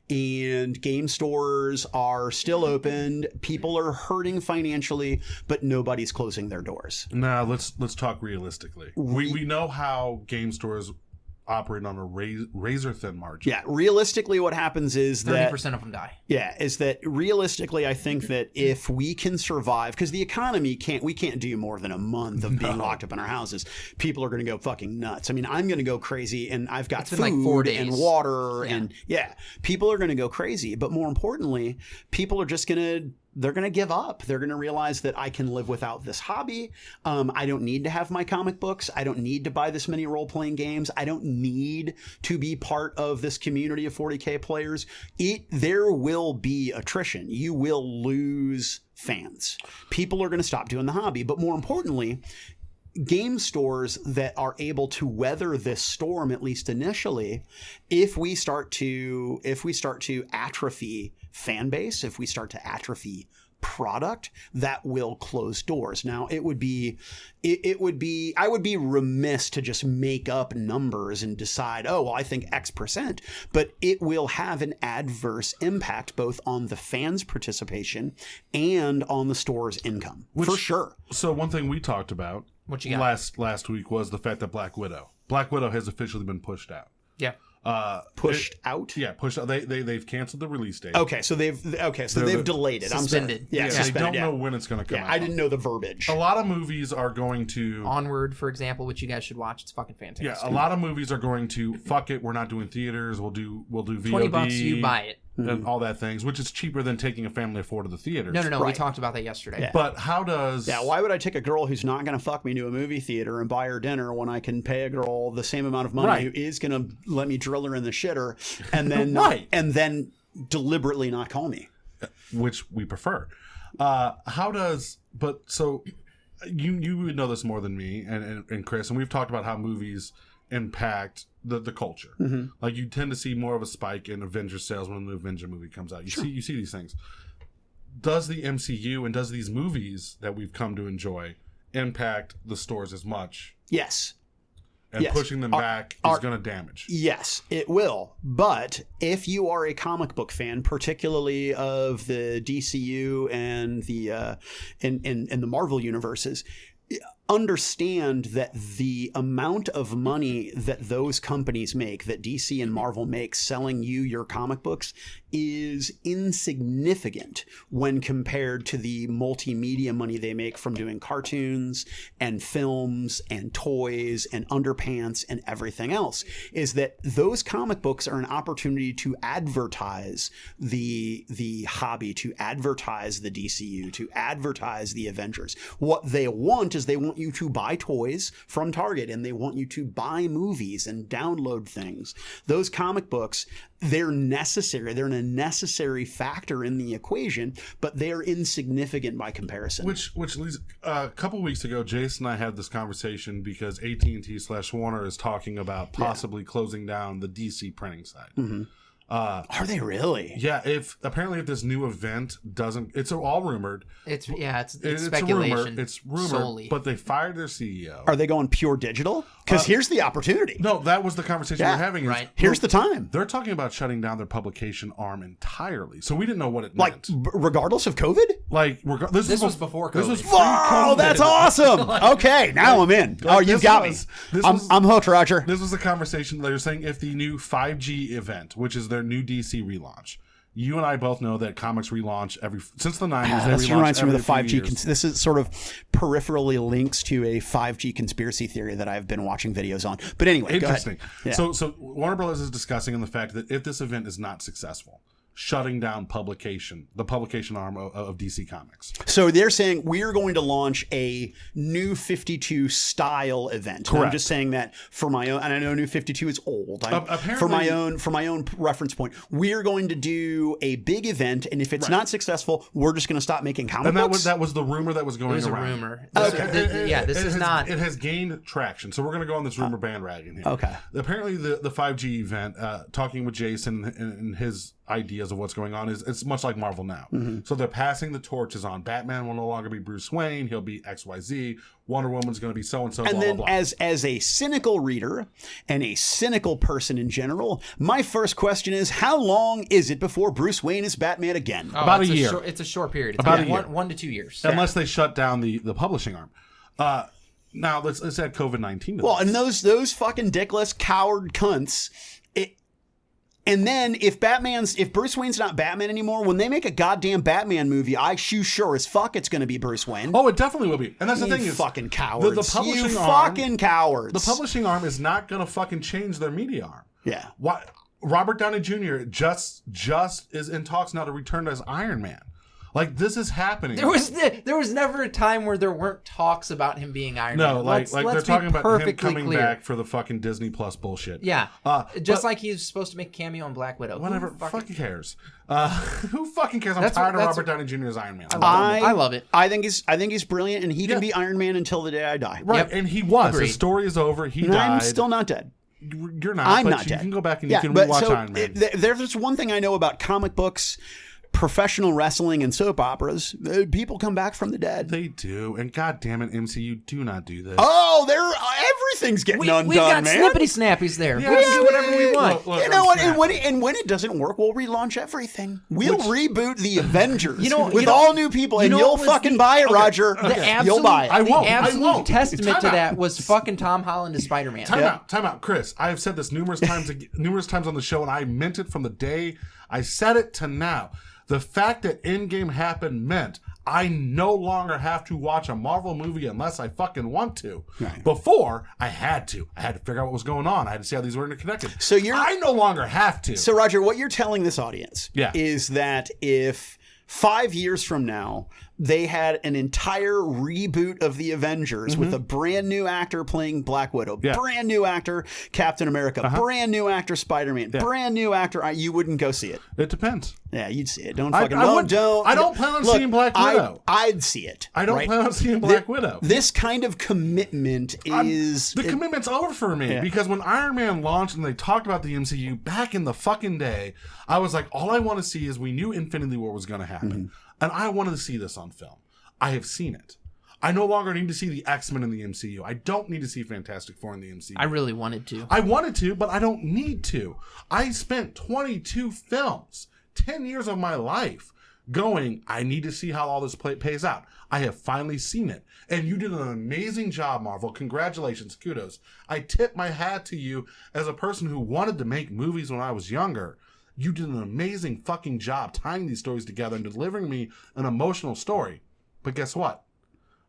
And game stores are still open. People are hurting financially, but nobody's closing their doors. Now let's talk realistically. We know how game stores operate on a razor thin margin. Yeah, realistically, what happens is 30% of them die. Yeah, is that realistically, I think that if we can survive, because the economy we can't do more than a month of being locked up in our houses. People are going to go fucking nuts. I mean, I'm going to go crazy, and I've got food like 4 days. and water, and people are going to go crazy. But more importantly, people are just they're going to give up. They're going to realize that I can live without this hobby. I don't need to have my comic books. I don't need to buy this many role-playing games. I don't need to be part of this community of 40K players. There will be attrition. You will lose fans. People are going to stop doing the hobby. But more importantly, game stores that are able to weather this storm, at least initially, if we start to atrophy fan base, if we start to atrophy product that will close doors. Now, I would be remiss to just make up numbers and decide, oh, well, I think X percent, but it will have an adverse impact both on the fans' participation and on the store's income, for sure. So one thing we talked about What you got? last week was the fact that Black Widow has officially been pushed out. Yeah. Pushed out? Yeah, pushed out. They've canceled the release date. Okay, so they've delayed it. Suspended. I'm sorry. Yeah, They suspended. don't know when it's going to come out. I didn't know the verbiage. A lot of movies are going to Onward, for example, which you guys should watch. It's fucking fantastic. a lot of movies are going to fuck it. We're not doing theaters. We'll do VOD. $20, you buy it. And all that things, which is cheaper than taking a family of 4 to the theaters. No. We Right. talked about that yesterday. Yeah. But how does... Yeah, why would I take a girl who's not going to fuck me to a movie theater and buy her dinner when I can pay a girl the same amount of money Right. who is going to let me drill her in the shitter and then Right. and then deliberately not call me? Which we prefer. How does... But so you would know this more than me and Chris, and we've talked about how movies impact the culture. Mm-hmm. Like you tend to see more of a spike in Avengers sales when the Avenger movie comes out. You see these things. Does the MCU and does these movies that we've come to enjoy impact the stores as much? Yes. And Yes. pushing them back is going to damage. Yes, it will. But if you are a comic book fan, particularly of the DCU and the in the Marvel universes, understand that the amount of money that those companies make, that DC and Marvel make selling you your comic books, is insignificant when compared to the multimedia money they make from doing cartoons and films and toys and underpants and everything else. Is that those comic books are an opportunity to advertise the hobby, to advertise the DCU, to advertise the Avengers. What they want is they want you to buy toys from Target and they want you to buy movies and download things. Those comic books, they're necessary. They're a necessary factor in the equation, but they're insignificant by comparison. Which leads a couple weeks ago, Jason and I had this conversation because AT&T/Warner is talking about possibly closing down the DC printing side. Mm-hmm. Are they really? Yeah, if this new event doesn't, it's all rumored. It's It's speculation. It's rumored, solely. but they fired their CEO. Are they going pure digital? Because here's the opportunity. No, that was the conversation Yeah, we're having. Is, right. Here's the time. They're talking about shutting down their publication arm entirely. So we didn't know what it meant. Regardless of COVID? This was before This was COVID. Whoa, pre-COVID. that's awesome. Okay, now I'm in. Oh, you've got me. I'm hooked, Roger. This was the conversation they were saying if the new 5G event, which is their new DC relaunch. You and I both know that comics relaunch since the 90s. This reminds me of the 5G. Years. This is sort of peripherally links to a 5G conspiracy theory that I've been watching videos on. But anyway, Interesting. Go ahead. Yeah. So Warner Brothers is discussing in the fact that if this event is not successful, shutting down the publication arm of DC Comics. So they're saying we're going to launch a New 52 style event. Correct. I'm just saying that for my own, and I know New 52 is old. Apparently, for my own reference point, we're going to do a big event, and if it's not successful, we're just going to stop making comic books. That was the rumor that was going It was around. a rumor. This is not. It has gained traction, so we're going to go on this rumor bandwagon here. Okay. Apparently, the 5G event, talking with Jason and his ideas of what's going on, is it's much like Marvel now. Mm-hmm. So they're passing the torches on. Batman will no longer be Bruce Wayne. He'll be XYZ. Wonder Woman's going to be so-and-so, And blah, then blah, blah. as a cynical reader and a cynical person in general, my first question is, how long is it before Bruce Wayne is Batman again? About it's a year. It's a short period. It's About like a year. 1 to 2 years. Unless they shut down the publishing arm. Now, let's add COVID-19 to Well, this. and those fucking dickless coward cunts. And then if Bruce Wayne's not Batman anymore, when they make a goddamn Batman movie, I sure as fuck it's going to be Bruce Wayne. Oh, it definitely will be. And that's the thing You is, fucking cowards. The publishing you arm, fucking cowards. The publishing arm is not going to fucking change their media arm. Yeah. Why? Robert Downey Jr. just is in talks now to return as Iron Man. Like, this is happening. There was never a time where there weren't talks about him being Iron Man. No, like they're let's talking be about him coming perfectly clear. back for the fucking Disney Plus bullshit. Yeah, but- just like he's supposed to make a cameo in Black Widow. Whatever, Who fucking fucking cares? Who fucking cares? I'm That's tired what- of that's Robert Downey Jr. as Iron Man. I love it. I think he's brilliant, and he can Yeah. be Iron Man until the day I die. Right, Yep. and he was. Agreed. His story is over. He And died. I'm still not dead. You're not. I'm but not you dead. can go back and you can rewatch Iron Man. There's one thing I know about comic books, professional wrestling and soap operas, people come back from the dead. They do, and God damn it, MCU, do not do this. Oh, everything's getting undone, we've got man. snippety snappies there. Yeah, we can do whatever we want. Look, You know what? I'm And when it doesn't work, we'll relaunch everything. We'll reboot the Avengers with all new people, and you'll fucking buy it, Roger. You'll buy it. I won't. The absolute testament Time to out. that was fucking Tom Holland as Spider-Man. Time out, Chris. I have said this numerous times on the show, and I meant it from the day I said it to now. The fact that Endgame happened meant I no longer have to watch a Marvel movie unless I fucking want to. Right. Before, I had to. I had to figure out what was going on. I had to see how these were interconnected. So I no longer have to. So, Roger, what you're telling this audience Yeah. is that if 5 years from now they had an entire reboot of the Avengers with a brand new actor playing Black Widow, brand new actor Captain America, brand new actor Spider-Man, brand new actor, you wouldn't go see it. It depends. Yeah, you'd see it. Don't I fucking don't plan on seeing Black Widow. I'd see it. I don't plan on seeing Black Widow. This kind of commitment is the commitment's over for me because when Iron Man launched and they talked about the MCU back in the fucking day, I was like, all I want to see is we knew Infinity War was going to happen, and I wanted to see this on film. I have seen it. I no longer need to see the X-Men in the MCU. I don't need to see Fantastic Four in the MCU. I really wanted to. I wanted to, but I don't need to. I spent 22 films, 10 years of my life going, I need to see how all this pays out. I have finally seen it. And you did an amazing job, Marvel. Congratulations. Kudos. I tip my hat to you as a person who wanted to make movies when I was younger. You did an amazing fucking job tying these stories together and delivering me an emotional story. But guess what?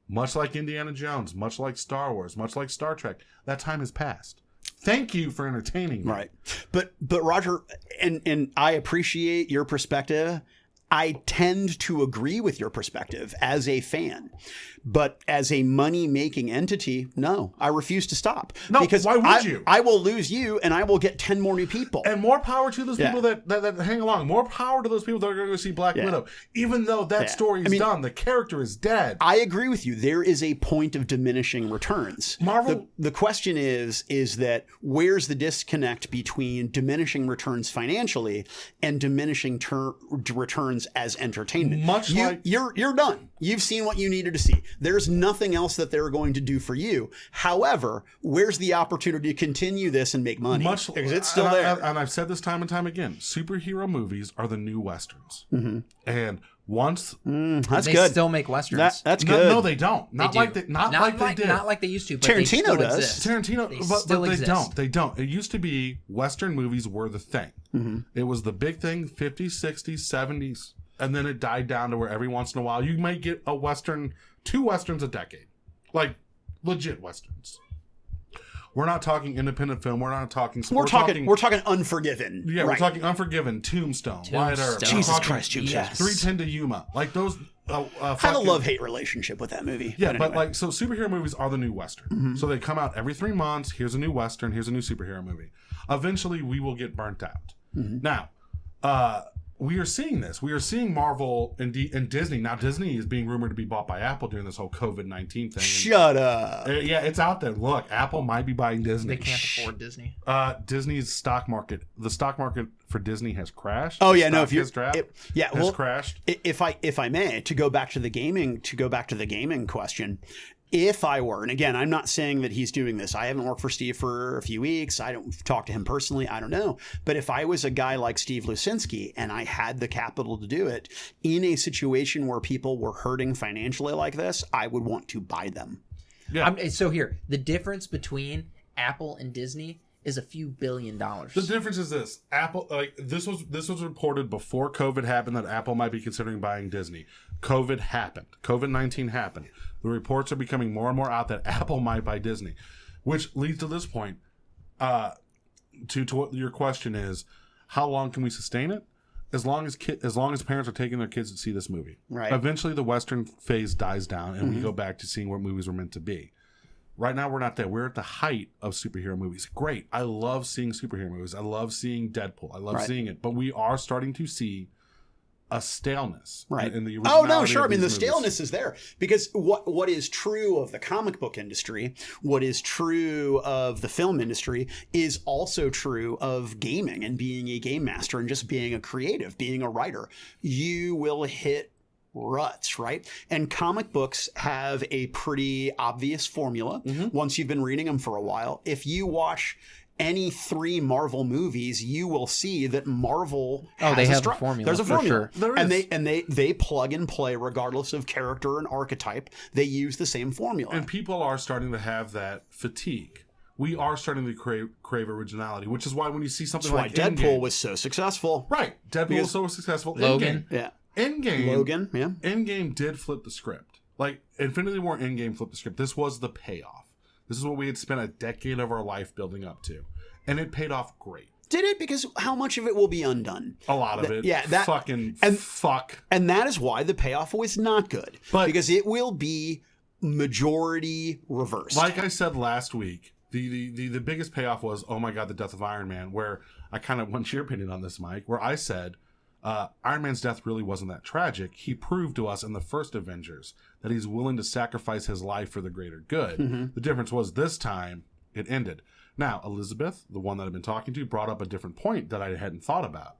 Much like Indiana Jones, much like Star Wars, much like Star Trek, that time has passed. Thank you for entertaining me. Right. But Roger, and I appreciate your perspective. I tend to agree with your perspective as a fan, but as a money-making entity, no, I refuse to stop. No, because why would you? I will lose you, and I will get 10 more new people. And more power to those people that hang along. More power to those people that are going to see Black Widow. Even though that story is done, the character is dead. I agree with you. There is a point of diminishing returns. Marvel. The question is that where's the disconnect between diminishing returns financially and diminishing returns as entertainment? You're done. You've seen what you needed to see. There's nothing else that they're going to do for you. However, where's the opportunity to continue this and make money? Because it's still there. And I've said this time and time again. Superhero movies are the new Westerns. And once that's they good. Still make Westerns. That's good. No, they don't. Not like they did. Not like they used to. But Tarantino they still does. Exist. Tarantino, but they don't. They don't. It used to be Western movies were the thing. It was the big thing, 50s, 60s, 70s. And then it died down to where every once in a while you might get a Western, 2 Westerns a decade. Like legit Westerns. We're not talking independent film. We're not talking. We're talking Unforgiven. Yeah, right. We're talking Unforgiven, Tombstone, Wyatt Earp. Jesus Christ, yes. 310 to Yuma. Like those. I have a love-hate relationship with that movie. Yeah, but like so, superhero movies are the new Western. So they come out every 3 months. Here's a new Western. Here's a new superhero movie. Eventually, we will get burnt out. Now, we are seeing this. We are seeing Marvel and Disney. Now, Disney is being rumored to be bought by Apple during this whole COVID-19 thing. Shut up. Yeah, it's out there. Look, Apple might be buying Disney. They can't afford Disney. Disney's stock market. The stock market for Disney has crashed. Oh yeah, no. If you has crashed. If I may, to go back to the gaming question. If I were, and again, I'm not saying that he's doing this. I haven't worked for Steve for a few weeks. I don't talk to him personally. I don't know. But if I was a guy like Steve Lucinski and I had the capital to do it in a situation where people were hurting financially like this, I would want to buy them. Yeah. So here, the difference between Apple and Disney is a few $1 billion. The difference is this: Apple, like this was reported before COVID happened that Apple might be considering buying Disney. COVID happened. COVID-19 happened. The reports are becoming more and more out that Apple might buy Disney, which leads to this point. To what your question is, how long can we sustain it? As long as parents are taking their kids to see this movie. Right. Eventually, the Western phase dies down, and we go back to seeing what movies were meant to be. Right now, we're not there. We're at the height of superhero movies. Great. I love seeing superhero movies. I love seeing Deadpool. I love seeing it. But we are starting to see a staleness. Right. In the oh, no, originality sure. of I mean, the these movies. staleness is there because what is true of the comic book industry, what is true of the film industry is also true of gaming and being a game master and just being a creative, being a writer. You will hit ruts, right? And comic books have a pretty obvious formula once you've been reading them for a while. If you watch any 3 Marvel movies, you will see that Marvel has they have a formula. There's a for formula. sure. There is. And they plug and play regardless of character and archetype. They use the same formula. And people are starting to have that fatigue. We are starting to crave originality, which is why when you see something That's like why Deadpool Endgame, was so successful. right? Deadpool was so successful. Logan. Yeah. Endgame. Yeah. Endgame did flip the script. Like Infinity War, Endgame flipped the script. This was the payoff. This is what we had spent a decade of our life building up to, and it paid off great. Did it? Because how much of it will be undone? A lot of it. Yeah, Fuck. And that is why the payoff was not good. But- because it will be majority reversed. Like I said last week, the biggest payoff was, oh my god, the death of Iron Man, where I kind of want your opinion on this, Mike, where I said Iron Man's death really wasn't that tragic. He proved to us in the first Avengers that he's willing to sacrifice his life for the greater good. The difference was this time it ended. Now, Elizabeth, the one that I've been talking to, brought up a different point that I hadn't thought about,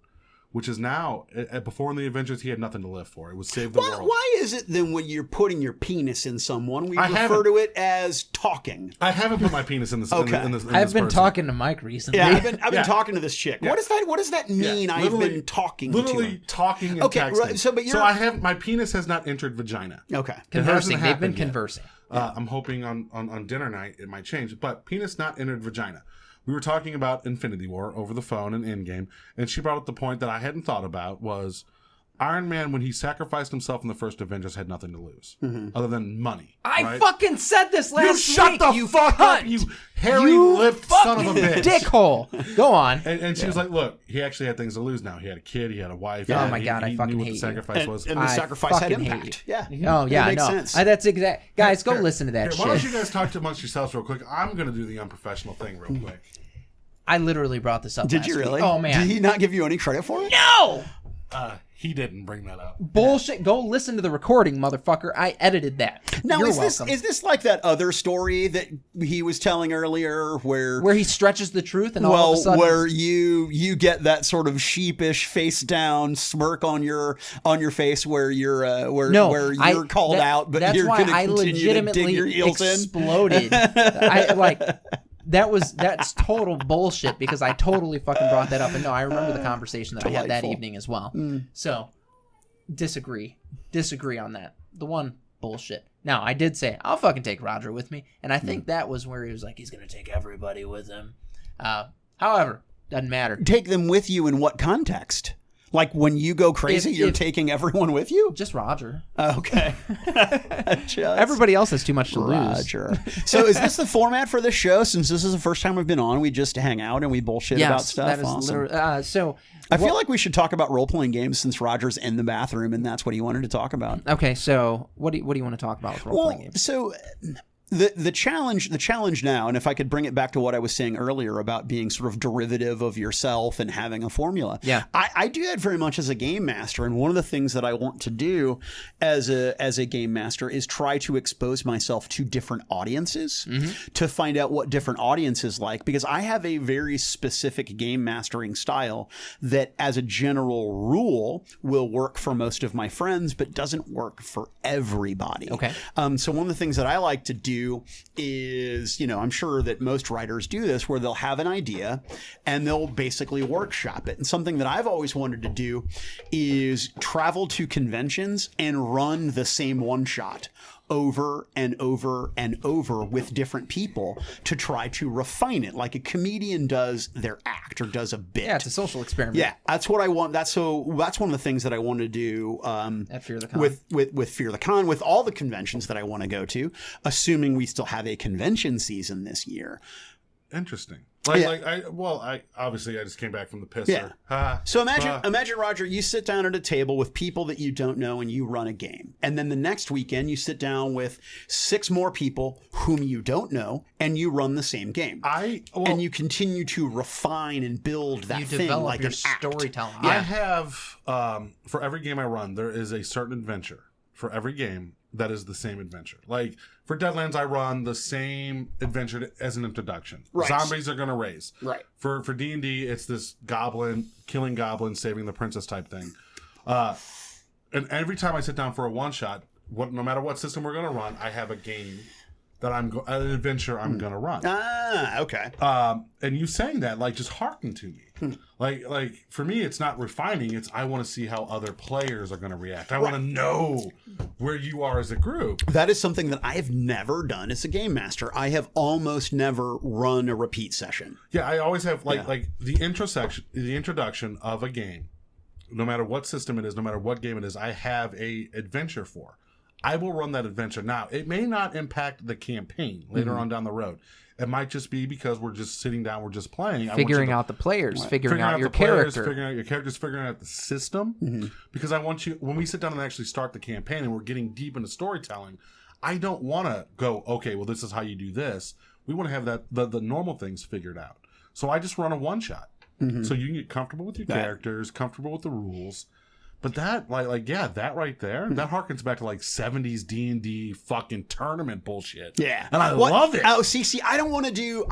which is now, before in the Avengers, he had nothing to live for. It was save the world. Why is it then when you're putting your penis in someone, we I refer haven't. to it as talking? I haven't put my penis in this. Okay. in this I've been person. talking to Mike recently. Yeah, I've been Yeah. talking to this chick. Yeah. What does that mean? I've Literally- been talking literally to him. talking and Okay, texting. right, so, but you're- I have my penis has not entered vagina. Okay. Conversing. hasn't They've been happened yet. conversing. I'm hoping on dinner night it might change, but penis not entered vagina. We were talking about Infinity War over the phone and Endgame, and she brought up the point that I hadn't thought about was Iron Man, when he sacrificed himself in the first Avengers, had nothing to lose other than money. I right? fucking said this last You week. shut the you fuck cunt. up, you hairy-lipped son of a bitch. Dickhole. Go on. And she was like, look, he actually had things to lose now. He had a kid, he had a wife. Oh and my God, I he fucking knew what hate the you. sacrifice was. And the I sacrifice had fucking hate impact. you. Yeah. Oh yeah, It makes no, sense. that's exact. Guys, go Here, listen to that here, why don't shit. you guys talk amongst yourselves real quick? I'm going to do the unprofessional thing real quick. I literally brought this up. Did last you really? Week. Oh man. Did he not give you any credit for it? No. He didn't bring that up. Bullshit. Go listen to the recording, motherfucker. I edited that. Now, You're is welcome. this like that other story that he was telling earlier where where he stretches the truth and all of a sudden where you get that sort of sheepish face down smirk on your face where you're where you're called out, but that's you're why going to I continue to dig legitimately your heels in. exploded. That's total bullshit because I totally fucking brought that up. And no, I remember the conversation that I had that Delightful. evening as well. So disagree on that. The one bullshit. Now I did say I'll fucking take Roger with me, and I think that was where he was like he's gonna take everybody with him. However, doesn't matter. Take them with you in what context? Like when you go crazy, you're taking everyone with you? Just Roger. Okay. Everybody else has too much to lose. Roger. So is this the format for this show? Since this is the first time we've been on, we just hang out and we bullshit about stuff. That is Awesome. literally. So I feel like we should talk about role-playing games since Roger's in the bathroom and that's what he wanted to talk about. okay. So what do you want to talk about with role playing games? So the challenge now, and if I could bring it back to what I was saying earlier about being sort of derivative of yourself and having a formula. Yeah. I do that very much as a game master, and one of the things that I want to do as a game master is try to expose myself to different audiences to find out what different audiences like, because I have a very specific game mastering style that as a general rule will work for most of my friends but doesn't work for everybody. Okay. So one of the things that I like to do is, I'm sure that most writers do this, where they'll have an idea and they'll basically workshop it. And something that I've always wanted to do is travel to conventions and run the same one shot over and over and over with different people to try to refine it, like a comedian does their act or does a bit. Yeah, it's a social experiment. Yeah, that's what I want. That's one of the things that I want to do At Fear the Con. with Fear the Con, with all the conventions that I want to go to, assuming we still have a convention season this year. Interesting. I obviously I just came back from the pisser. Yeah. So imagine, Roger, you sit down at a table with people that you don't know and you run a game. And then the next weekend you sit down with 6 more people whom you don't know and you run the same game. And you continue to refine and build that thing develop like your an act. storytelling. I have, for every game I run, there is a certain adventure for every game that is the same adventure. Like for Deadlands, I run the same adventure as an introduction. Right. Zombies are going to raise. Right. For D&D, it's this killing goblins, saving the princess type thing. And every time I sit down for a one shot, no matter what system we're going to run, I have a game that an adventure I'm going to run. Okay. And you saying that, like, just hearken to me. Like for me, it's not refining. It's I want to see how other players are going to react. I want to know where you are as a group. That is something that I have never done as a game master. I have almost never run a repeat session. Yeah, I always have like the introduction of a game. No matter what system it is, no matter what game it is, I have a adventure for. I will run that adventure. Now, it may not impact the campaign later on down the road. It might just be because we're just sitting down, we're just playing. Figuring out the players, figuring out your character. Figuring out your characters, figuring out the system. Because I want you, when we sit down and actually start the campaign and we're getting deep into storytelling, I don't want to go, okay, well, this is how you do this. We want to have the normal things figured out. So I just run a one-shot. So you can get comfortable with your characters, comfortable with the rules. But that, that right there, that harkens back to like 70s D&D fucking tournament bullshit. Yeah, and I love it. Oh, see, I don't want to do,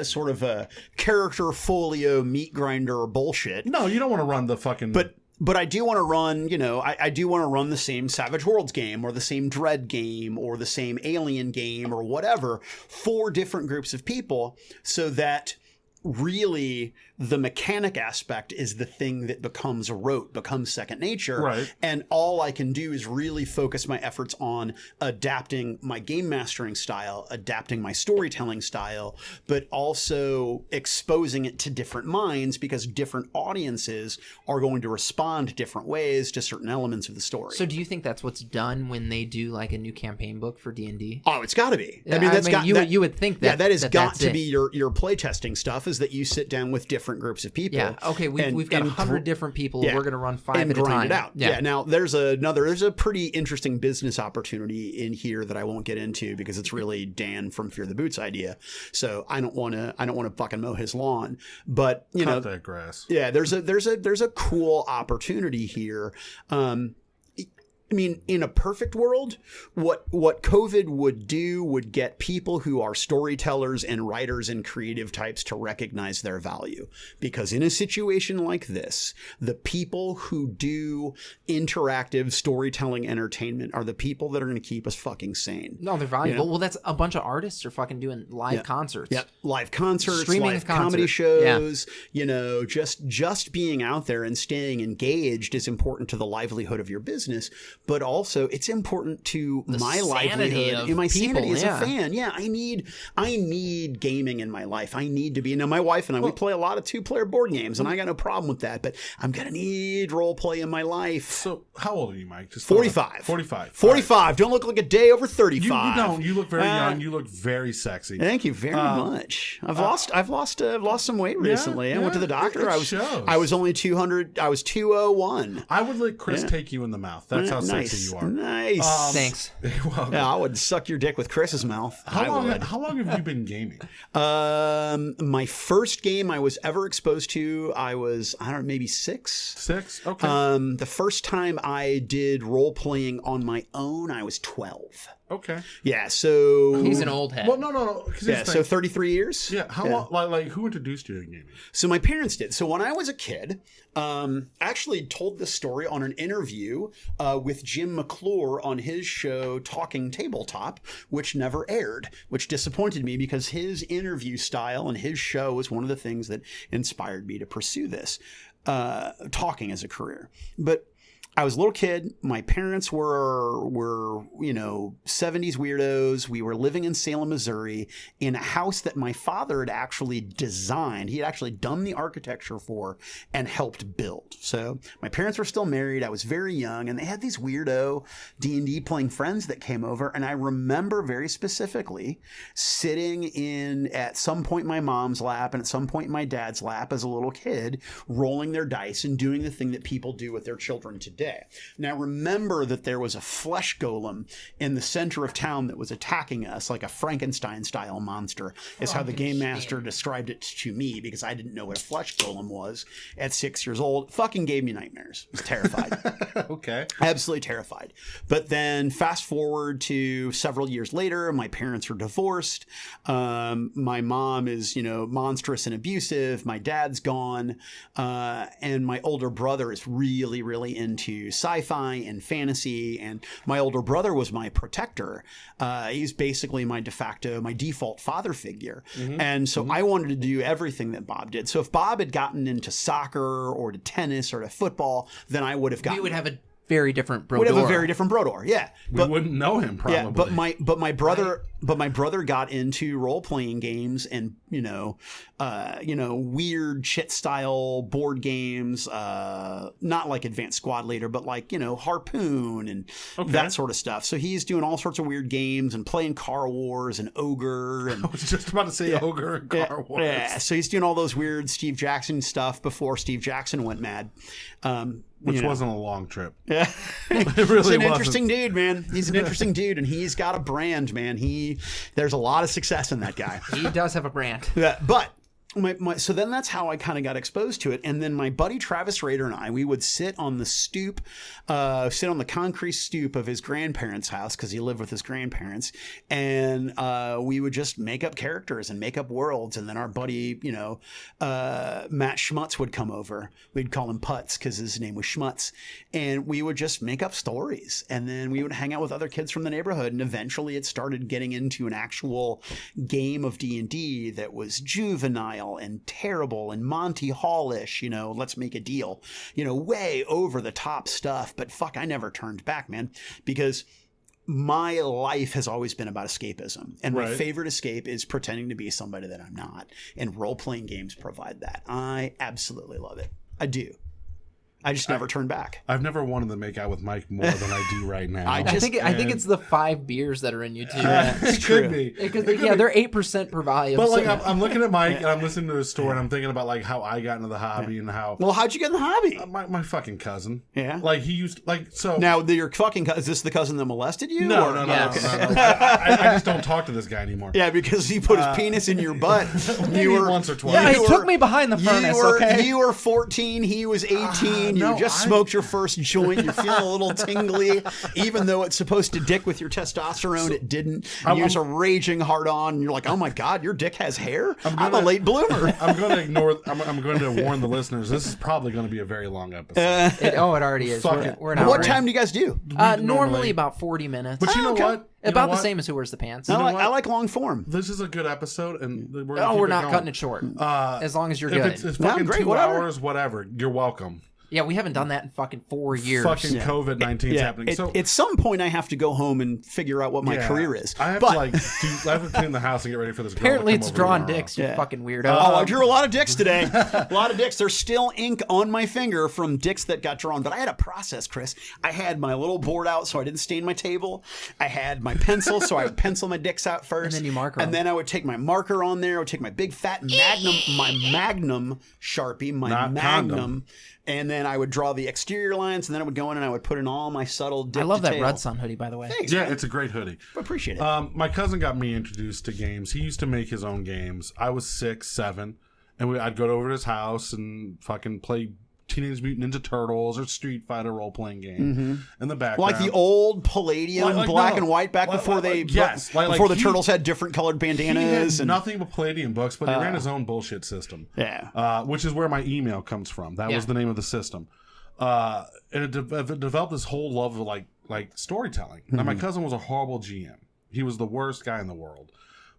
sort of a character folio meat grinder bullshit. No, you don't want to run the fucking. But I do want to run, I do want to run the same Savage Worlds game or the same Dread game or the same Alien game or whatever for different groups of people, so that really the mechanic aspect is the thing that becomes rote, becomes second nature. Right. And all I can do is really focus my efforts on adapting my game mastering style, adapting my storytelling style, but also exposing it to different minds, because different audiences are going to respond different ways to certain elements of the story. So do you think that's what's done when they do like a new campaign book for D&D? Oh, it's got to be. You would think that. Yeah, that has got to be your playtesting stuff, is that you sit down with different groups of people. Yeah. Okay. We've got 100 different people. We're going to run 5 and at a time. Grind it out. Yeah. Now there's a pretty interesting business opportunity in here that I won't get into because it's really Dan from Fear the Boots idea. So I don't want to fucking mow his lawn. But cut that grass. Yeah. There's a cool opportunity here. I mean, in a perfect world, what COVID would do would get people who are storytellers and writers and creative types to recognize their value. Because in a situation like this, the people who do interactive storytelling entertainment are the people that are going to keep us fucking sane. No, they're valuable. Well, that's a bunch of artists are fucking doing live concerts. Yeah, live concerts, streaming live comedy shows. Yeah. Just being out there and staying engaged is important to the livelihood of your business. But also, it's important to my livelihood and my sanity as a fan. Yeah, I need gaming in my life. I need to be. Now, my wife and I, we play a lot of 2-player board games, and I got no problem with that. But I'm gonna need role play in my life. So, how old are you, Mike? Just 45. 45. 45. Right. Don't look like a day over 35. You don't. You look very young. You look very sexy. Thank you very much. I've lost some weight recently. I went to the doctor. I was only 200. I was 201. I would let Chris take you in the mouth. That's how sexy you are. Nice. Thanks. Yeah, I would suck your dick with Chris's mouth. How long have you been gaming? My first game I was ever exposed to, I was, maybe 6. 6? Okay. The first time I did role playing on my own, I was 12. Okay. Yeah, so... He's an old head. Well, no. Yeah, so 33 years? Yeah, how long, like, who introduced you to gaming? So my parents did. So when I was a kid, actually told this story on an interview with Jim McClure on his show Talking Tabletop, which never aired, which disappointed me because his interview style and his show was one of the things that inspired me to pursue this, talking as a career. But I was a little kid. My parents were 70s weirdos. We were living in Salem, Missouri, in a house that my father had actually designed. He had actually done the architecture for and helped build. So my parents were still married. I was very young, and they had these weirdo D&D playing friends that came over. And I remember very specifically sitting in at some point my mom's lap and at some point my dad's lap as a little kid, rolling their dice and doing the thing that people do with their children today. Now, remember that there was a flesh golem in the center of town that was attacking us like a Frankenstein-style monster, is how the game master described it to me, because I didn't know what a flesh golem was at 6 years old. Fucking gave me nightmares. I was terrified. Okay. Absolutely terrified. But then fast forward to several years later, my parents are divorced. My mom is, monstrous and abusive. My dad's gone. And my older brother is really, really into sci-fi and fantasy, and my older brother was my protector. He's basically my default father figure. And so I wanted to do everything that Bob did. So if Bob had gotten into soccer or to tennis or to football, then I would have gotten... We would have a very different Brodeur. Would have a very different Brodeur, yeah. We wouldn't know him probably. Yeah, but my brother got into role playing games and weird shit style board games, not like Advanced Squad Leader, but like Harpoon and that sort of stuff. So he's doing all sorts of weird games and playing Car Wars and Ogre. And I was just about to say Ogre and Car Wars. Yeah, so he's doing all those weird Steve Jackson stuff before Steve Jackson went mad. Which wasn't a long trip. Yeah. It really He's an wasn't. interesting dude, man. He's an interesting dude, and he's got a brand, man. There's a lot of success in that guy. He does have a brand. Yeah, but so then that's how I kind of got exposed to it. And then my buddy Travis Rader and we would sit on the concrete stoop of his grandparents' house, because he lived with his grandparents, and we would just make up characters and make up worlds. And then our buddy, Matt Schmutz would come over. We'd call him Putz because his name was Schmutz, and we would just make up stories. And then we would hang out with other kids from the neighborhood, and eventually it started getting into an actual game of D&D that was juvenile and terrible and Monty Hall-ish, let's make a deal, way over the top stuff. But fuck, I never turned back, man, because my life has always been about escapism. And my favorite escape is pretending to be somebody that I'm not. And role-playing games provide that. I absolutely love it. I do. I just never turn back. I've never wanted to make out with Mike more than I do right now. I think it's the 5 beers that are in you too. It could be. They're 8% per volume. But I'm looking at Mike and I'm listening to his story and I'm thinking about like how I got into the hobby and how. Well, how'd you get in the hobby? My fucking cousin. Yeah. Like he used so. Now your fucking cousin, is this the cousin that molested you? No. I just don't talk to this guy anymore. Yeah, because he put his penis in your butt. You were once or twice. Yeah, he took me behind the furnace. You were 14. He was 18. You just smoked your first joint. You're feeling a little tingly, even though it's supposed to dick with your testosterone. It didn't. And you're just a raging hard on. And you're like, oh my god, your dick has hair. I'm a late bloomer. I'm going to ignore. I'm going to warn the listeners. This is probably going to be a very long episode. It already is. We're not. What time do you guys do? Normally about 40 minutes. But you know what? About the same as Who Wears the Pants. I like long form. This is a good episode, and we're not cutting it short. As long as you're good. If it's fucking 2 hours, whatever. You're welcome. Yeah, we haven't done that in fucking 4 years. Fucking COVID-19 is happening. So at some point, I have to go home and figure out what my career is. I have to clean the house and get ready for this. Apparently, it's drawing dicks. You fucking weirdo. I drew a lot of dicks today. A lot of dicks. There's still ink on my finger from dicks that got drawn. But I had a process, Chris. I had my little board out so I didn't stain my table. I had my pencil so I would pencil my dicks out first. And then you marker. And then I would take my marker on there. I would take my big fat Magnum Sharpie, Magnum. And then I would draw the exterior lines, and then I would go in and I would put in all my subtle dick I love detail. that Red Sun hoodie, by the way. Thanks, yeah, man. it's a great hoodie. I appreciate it. My cousin got me introduced to games. He used to make his own games. I was 6, 7, and I'd go over to his house and fucking play Teenage Mutant Ninja Turtles or Street Fighter role-playing game in the background. Like the old Palladium black and white before the Turtles had different colored bandanas. He had nothing but Palladium books, but he ran his own bullshit system. Yeah. Which is where my email comes from. That was the name of the system. And it developed this whole love of like storytelling. Now, my cousin was a horrible GM. He was the worst guy in the world.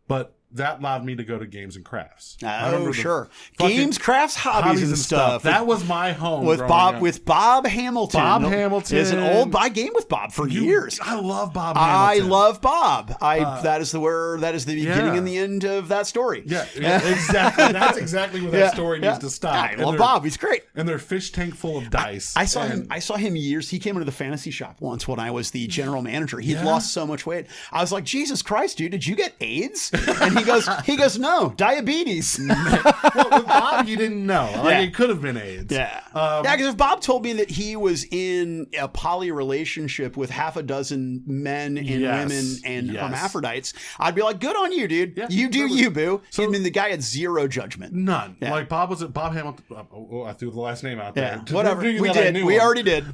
But that allowed me to go to games and crafts. Oh, sure. Games, crafts, hobbies, and stuff. That was my home with Bob. up. With Bob Hamilton. Bob Hamilton is an old. I game with Bob for years. I love Bob I Hamilton. love Bob. That is the beginning and the end of that story. Yeah, exactly. That's exactly where that story needs to stop. I love Bob. He's great. And their fish tank full of dice. I saw him years. He came into the fantasy shop once when I was the general manager. He'd lost so much weight. I was like, Jesus Christ, dude, did you get AIDS? And he goes, no, diabetes. Well, with Bob, you didn't know. It could have been AIDS. Yeah. Because if Bob told me that he was in a poly relationship with half a dozen men and women and hermaphrodites, I'd be like, good on you, dude. Yeah, you do you, boo. So, I mean, the guy had zero judgment. None. Yeah. Like Bob Hamilton. Oh, I threw the last name out there. Yeah. Whatever. We did. We already did.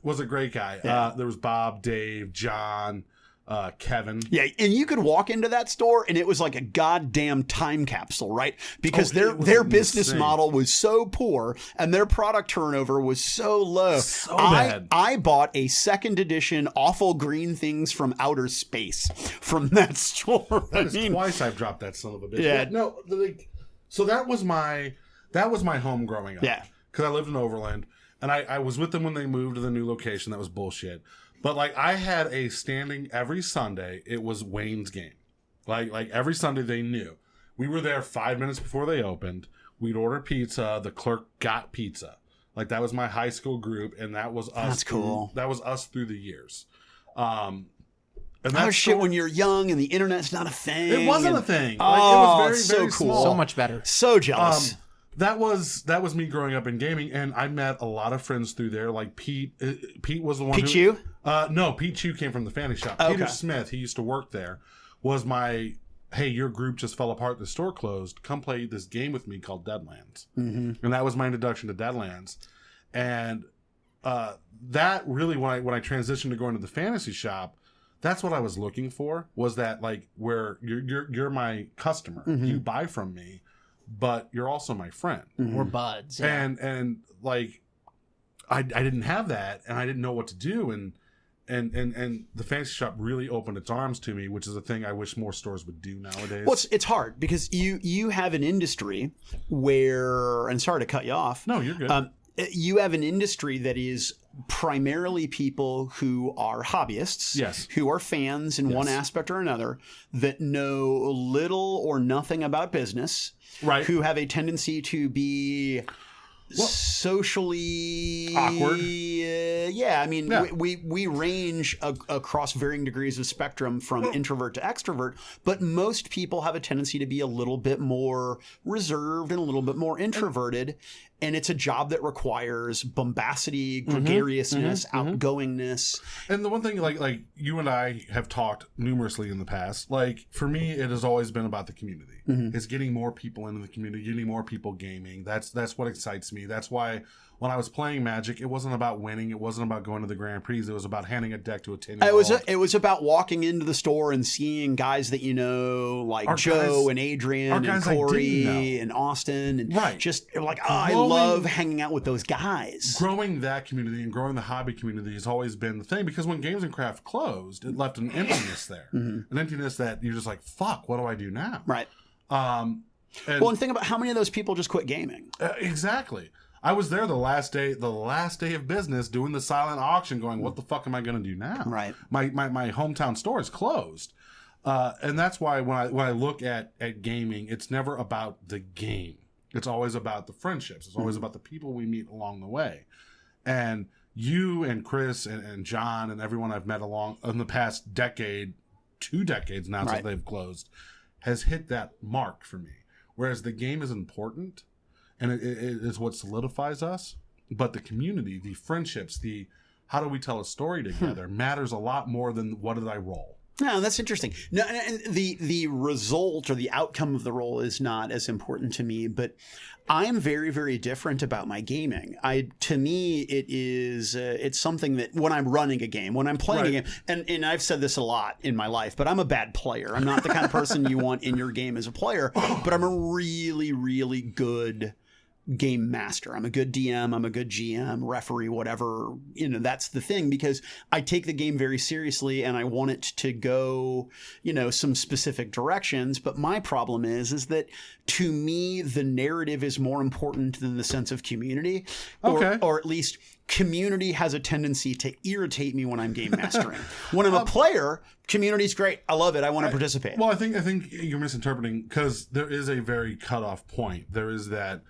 Was a great guy. Yeah. There was Bob, Dave, John, Kevin. Yeah, and you could walk into that store and it was like a goddamn time capsule, right? Because their business model was so poor and their product turnover was so low. So bad. I bought a second edition Awful Green Things from Outer Space from that store. That is twice I've dropped that son of a bitch. Yeah. No, so that was my home growing up. Yeah. Because I lived in Overland and I was with them when they moved to the new location. That was bullshit. But like I had a standing every Sunday. It was Wayne's game. Like every Sunday they knew. We were there 5 minutes before they opened. We'd order pizza. The clerk got pizza. Like that was my high school group, and that was us. That's cool. That was us through the years. And that's shit when you're young and the internet's not a thing. It wasn't a thing. Like, it was very, very cool. small. So much better. So jealous. That was me growing up in gaming, and I met a lot of friends through there. Like Pete was the one. Pete Chew? No, Pete Chew came from the Fanny Shop. Okay. Peter Smith, he used to work there, was my, hey, your group just fell apart. The store closed. Come play this game with me called Deadlands. Mm-hmm. And that was my introduction to Deadlands. And that really, when I transitioned to going to the fantasy shop, that's what I was looking for. Was that like where you're my customer, you buy from me, but you're also my friend. We're buds. Yeah. And like I didn't have that, and I didn't know what to do, and the fantasy shop really opened its arms to me, which is a thing I wish more stores would do nowadays. Well, it's hard because you have an industry where, and sorry to cut you off. No, you're good. You have an industry that is primarily people who are hobbyists, yes, who are fans in one aspect or another, that know little or nothing about business, right? Who have a tendency to be socially awkward. Yeah, I mean, we range across varying degrees of spectrum from introvert to extrovert, but most people have a tendency to be a little bit more reserved and a little bit more introverted. And it's a job that requires bombacity, gregariousness, outgoingness. And the one thing, like you and I have talked numerously in the past, like for me, it has always been about the community. It's getting more people into the community, getting more people gaming. That's what excites me. That's why when I was playing Magic, it wasn't about winning. It wasn't about going to the Grand Prix. It was about handing a deck to a 10-year-old. It was about walking into the store and seeing guys that you know, like Joe and Adrian and Corey and Austin, and just like, I love hanging out with those guys. Growing that community and growing the hobby community has always been the thing, because when Games and Craft closed, it left an emptiness there, an emptiness that you're just like, fuck, what do I do now? Right. And think about how many of those people just quit gaming. Exactly. I was there the last day of business doing the silent auction going, what the fuck am I going to do now? Right. My hometown store is closed. And that's why when I look at gaming, it's never about the game. It's always about the friendships. It's always about the people we meet along the way. And you and Chris and John and everyone I've met along in the past decade, 2 decades now since they've closed, has hit that mark for me. Whereas the game is important, and it is what solidifies us, but the community, the friendships, the how do we tell a story together matters a lot more than what did I roll. No, that's interesting. No, and the result or the outcome of the roll is not as important to me, but I'm very, very different about my gaming. To me, it is it's something that when I'm running a game, when I'm playing a game, and I've said this a lot in my life, but I'm a bad player. I'm not the kind of person you want in your game as a player, but I'm a really, really good game master. I'm a good DM. I'm a good GM, referee, whatever. That's the thing, because I take the game very seriously and I want it to go, some specific directions. But my problem is that to me, the narrative is more important than the sense of community, or at least community has a tendency to irritate me when I'm game mastering. When I'm a player, community's great. I love it. I want to participate. Well, I think you're misinterpreting, because there is a very cutoff point. There is that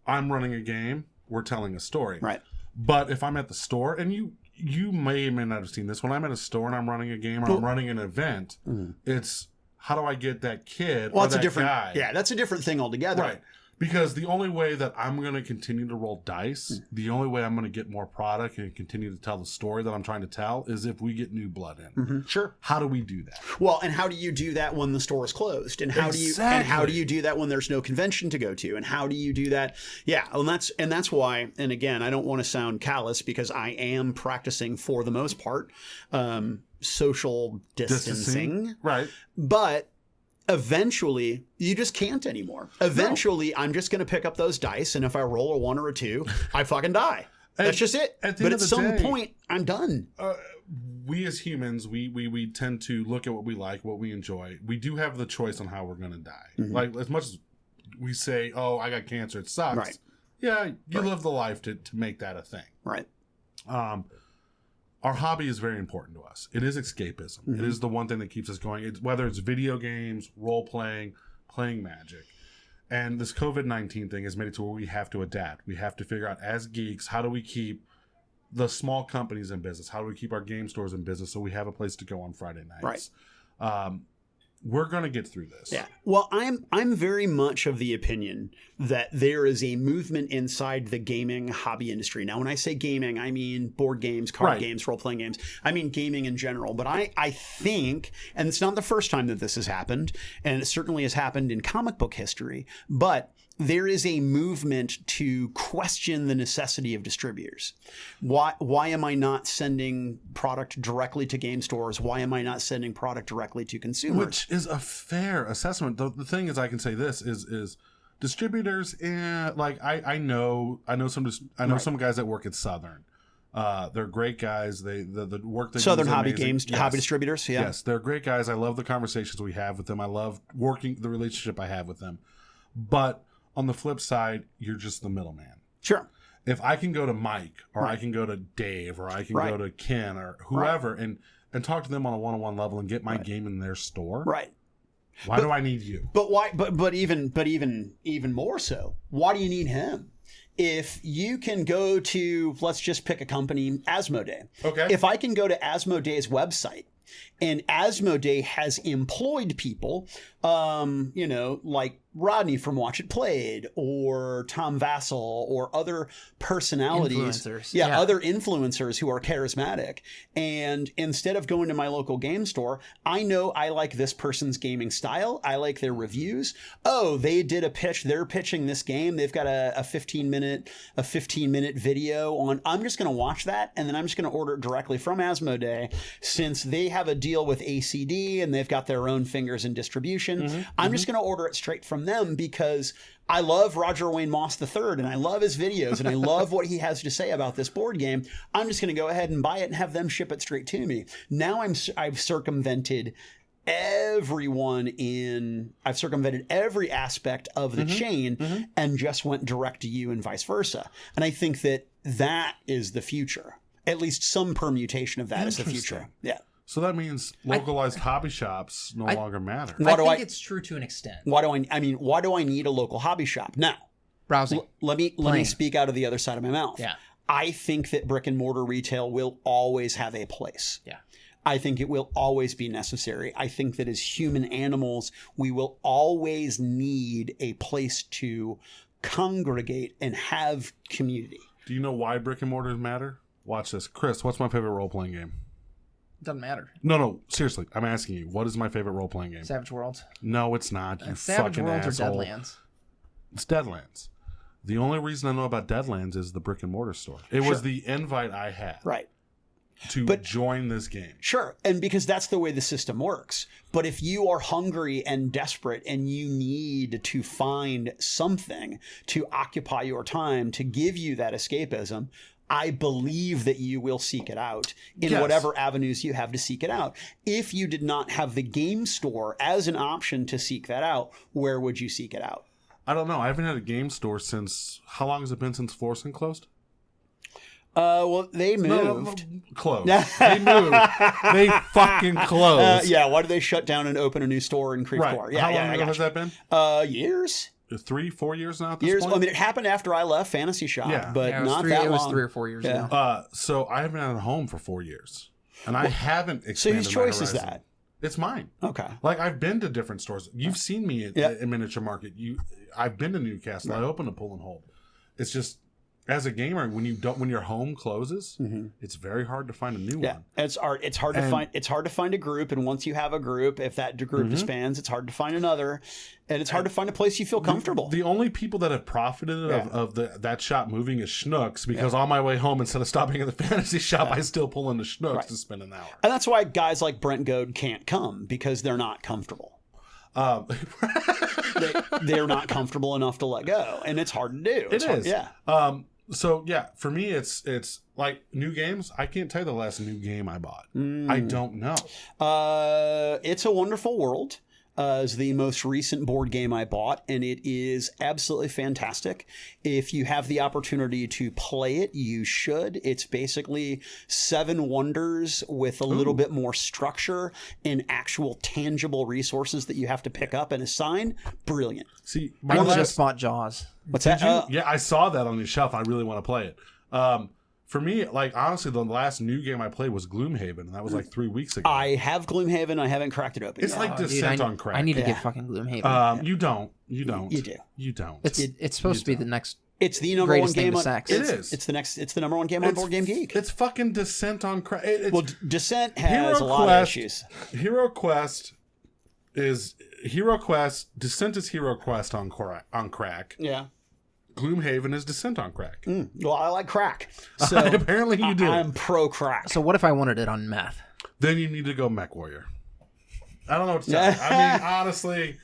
I'm running a game, we're telling a story. Right. But if I'm at the store, and you may or may not have seen this, when I'm at a store and I'm running a game or I'm running an event, it's how do I get that kid or that guy? Yeah, that's a different thing altogether. Right. Because the only way that I'm going to continue to roll dice, the only way I'm going to get more product and continue to tell the story that I'm trying to tell is if we get new blood in. Sure. How do we do that? Well, and how do you do that when the store is closed? And how do you do that when there's no convention to go to? And how do you do that? Yeah, and that's why. And again, I don't want to sound callous, because I am practicing, for the most part, social distancing. Right. But eventually, you just can't anymore. Eventually, I'm just going to pick up those dice, and if I roll a 1 or a 2, I fucking die. That's just it. But at some point, I'm done. We as humans, we tend to look at what we like, what we enjoy. We do have the choice on how we're going to die. Like, as much as we say, oh, I got cancer, it sucks. Right. Yeah, you live the life to make that a thing. Right. Our hobby is very important to us. It is escapism. It is the one thing that keeps us going. Whether it's video games, role-playing, playing Magic. And this COVID-19 thing has made it to where we have to adapt. We have to figure out, as geeks, how do we keep the small companies in business? How do we keep our game stores in business so we have a place to go on Friday nights? Right. We're going to get through this. Yeah. Well, I'm very much of the opinion that there is a movement inside the gaming hobby industry. Now, when I say gaming, I mean board games, card games, role-playing games. I mean gaming in general. But I think, and it's not the first time that this has happened, and it certainly has happened in comic book history, but there is a movement to question the necessity of distributors. Why am I not sending product directly to game stores? Why am I not sending product directly to consumers? Which is a fair assessment. The thing is, I can say this is distributors. I know some guys that work at Southern. They're great guys. The work they Southern do is hobby amazing. games, Yes. hobby distributors. Yeah. Yes, they're great guys. I love the conversations we have with them. I love the relationship I have with them. But on the flip side, you're just the middleman. Sure. If I can go to Mike, or I can go to Dave, or I can go to Ken, or whoever, and talk to them on a one-on-one level and get my game in their store. Right. Why do I need you? But why? But even more so, why do you need him? If you can go to, let's just pick a company, Asmodee. Okay. If I can go to Asmodee's website, and Asmodee has employed people, like Rodney from Watch It Played, or Tom Vassell, or other personalities. Influencers. Yeah, other influencers who are charismatic. And instead of going to my local game store, I know I like this person's gaming style. I like their reviews. Oh, they did a pitch. They're pitching this game. They've got a 15-minute video on. I'm just going to watch that, and then I'm just going to order it directly from Asmodee, since they have a deal with ACD and they've got their own fingers in distribution. I'm just going to order it straight from them, because I love Roger Wayne Moss III, and I love his videos, and I love what he has to say about this board game. I'm just going to go ahead and buy it and have them ship it straight to me. Now I've circumvented every aspect of the chain and just went direct to you and vice versa. And I think that is the future. At least some permutation of that is the future. Yeah. So that means localized hobby shops no longer matter. I think it's true to an extent. Why do I need a local hobby shop? Now, browsing. Let me speak out of the other side of my mouth. Yeah. I think that brick and mortar retail will always have a place. Yeah. I think it will always be necessary. I think that as human animals, we will always need a place to congregate and have community. Do you know why brick and mortars matter? Watch this. Chris, what's my favorite role-playing game? Doesn't matter. No, seriously. I'm asking you. What is my favorite role-playing game? Savage Worlds. No, it's not. You Savage fucking Worlds asshole. or Deadlands. It's Deadlands. The only reason I know about Deadlands is the brick and mortar store. It was the invite I had. Right. to join this game. Sure. And because that's the way the system works. But if you are hungry and desperate and you need to find something to occupy your time to give you that escapism, I believe that you will seek it out in whatever avenues you have to seek it out. If you did not have the game store as an option to seek that out, where would you seek it out? I don't know. I haven't had a game store since, how long has it been since Florissant closed? Well, they moved. Closed. They moved. They fucking closed. Yeah, why did they shut down and open a new store in Creve Coeur? Yeah, How long ago has that been? Years. 3-4 years now at this point? I mean, it happened after I left Fantasy Shop, but not that long. It was 3 or 4 years ago. So I haven't had a home for 4 years. And I haven't expanded So whose choice is that? It's mine. Okay. Like, I've been to different stores. You've seen me at Miniature Market. I've been to Newcastle. I opened a Pull and Hold. It's just, as a gamer, when your home closes, it's very hard to find a new one. It's hard to find a group, and once you have a group, if that group disbands, it's hard to find another, and it's hard to find a place you feel comfortable. The only people that have profited of that shop moving is Schnucks, because on my way home, instead of stopping at the Fantasy Shop, I still pull into Schnucks to spend an hour. And that's why guys like Brent Goad can't come, because they're not comfortable. They're not comfortable enough to let go, and it's hard to do. It is. Yeah. So yeah, for me, it's like new games. I can't tell you the last new game I bought. I don't know. It's a Wonderful World is the most recent board game I bought, and it is absolutely fantastic. If you have the opportunity to play it, you should. It's basically 7 wonders with a little bit more structure and actual tangible resources that you have to pick up and assign. Brilliant. See, I just bought Jaws. What's that? Yeah, I saw that on your shelf. I really want to play it. For me, like, honestly, the last new game I played was Gloomhaven, and that was like 3 weeks ago. I have Gloomhaven. I haven't cracked it open. It's like Descent on Crack. I need to get fucking Gloomhaven. You don't. You do. You don't. It's supposed to be the next. It's the number one game on sex. It is. It's the number one game on Board Game Geek. It's fucking Descent on Crack. Descent has a lot of issues. Hero Quest. Descent is Hero Quest on crack. Yeah. Gloomhaven is Descent on Crack. Well, I like crack. So apparently you do. I'm pro crack. So what if I wanted it on meth? Then you need to go Mech Warrior. I don't know what to tell you. I mean, honestly,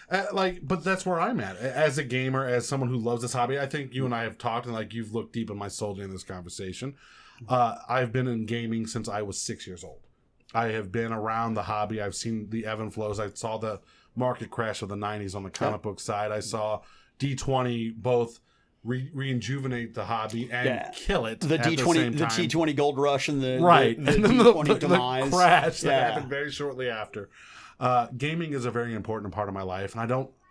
but that's where I'm at. As a gamer, as someone who loves this hobby, I think you and I have talked, and like, you've looked deep in my soul during this conversation. I've been in gaming since I was 6 years old. I have been around the hobby. I've seen the ebb and flows. I saw the market crash of the 90s on the comic book side. I saw D20 both rejuvenate the hobby and kill it. The D20, the T20 Gold Rush, and the and then D20 demise. The crash that happened very shortly after. Gaming is a very important part of my life, and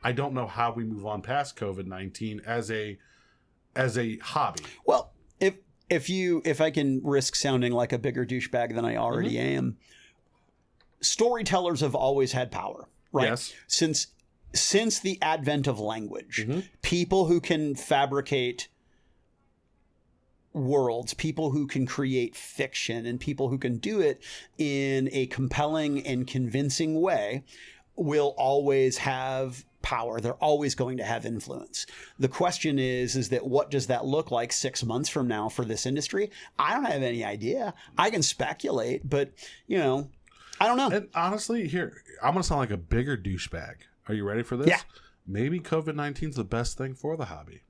I don't know how we move on past COVID-19 as a hobby. Well, if I can risk sounding like a bigger douchebag than I already am, storytellers have always had power, right? Yes. Since the advent of language, people who can fabricate worlds, people who can create fiction, and people who can do it in a compelling and convincing way will always have power. They're always going to have influence. The question is that what does that look like 6 months from now for this industry? I don't have any idea. I can speculate, but, I don't know. And honestly, here, I'm going to sound like a bigger douchebag. Are you ready for this? Yeah. Maybe COVID-19 is the best thing for the hobby.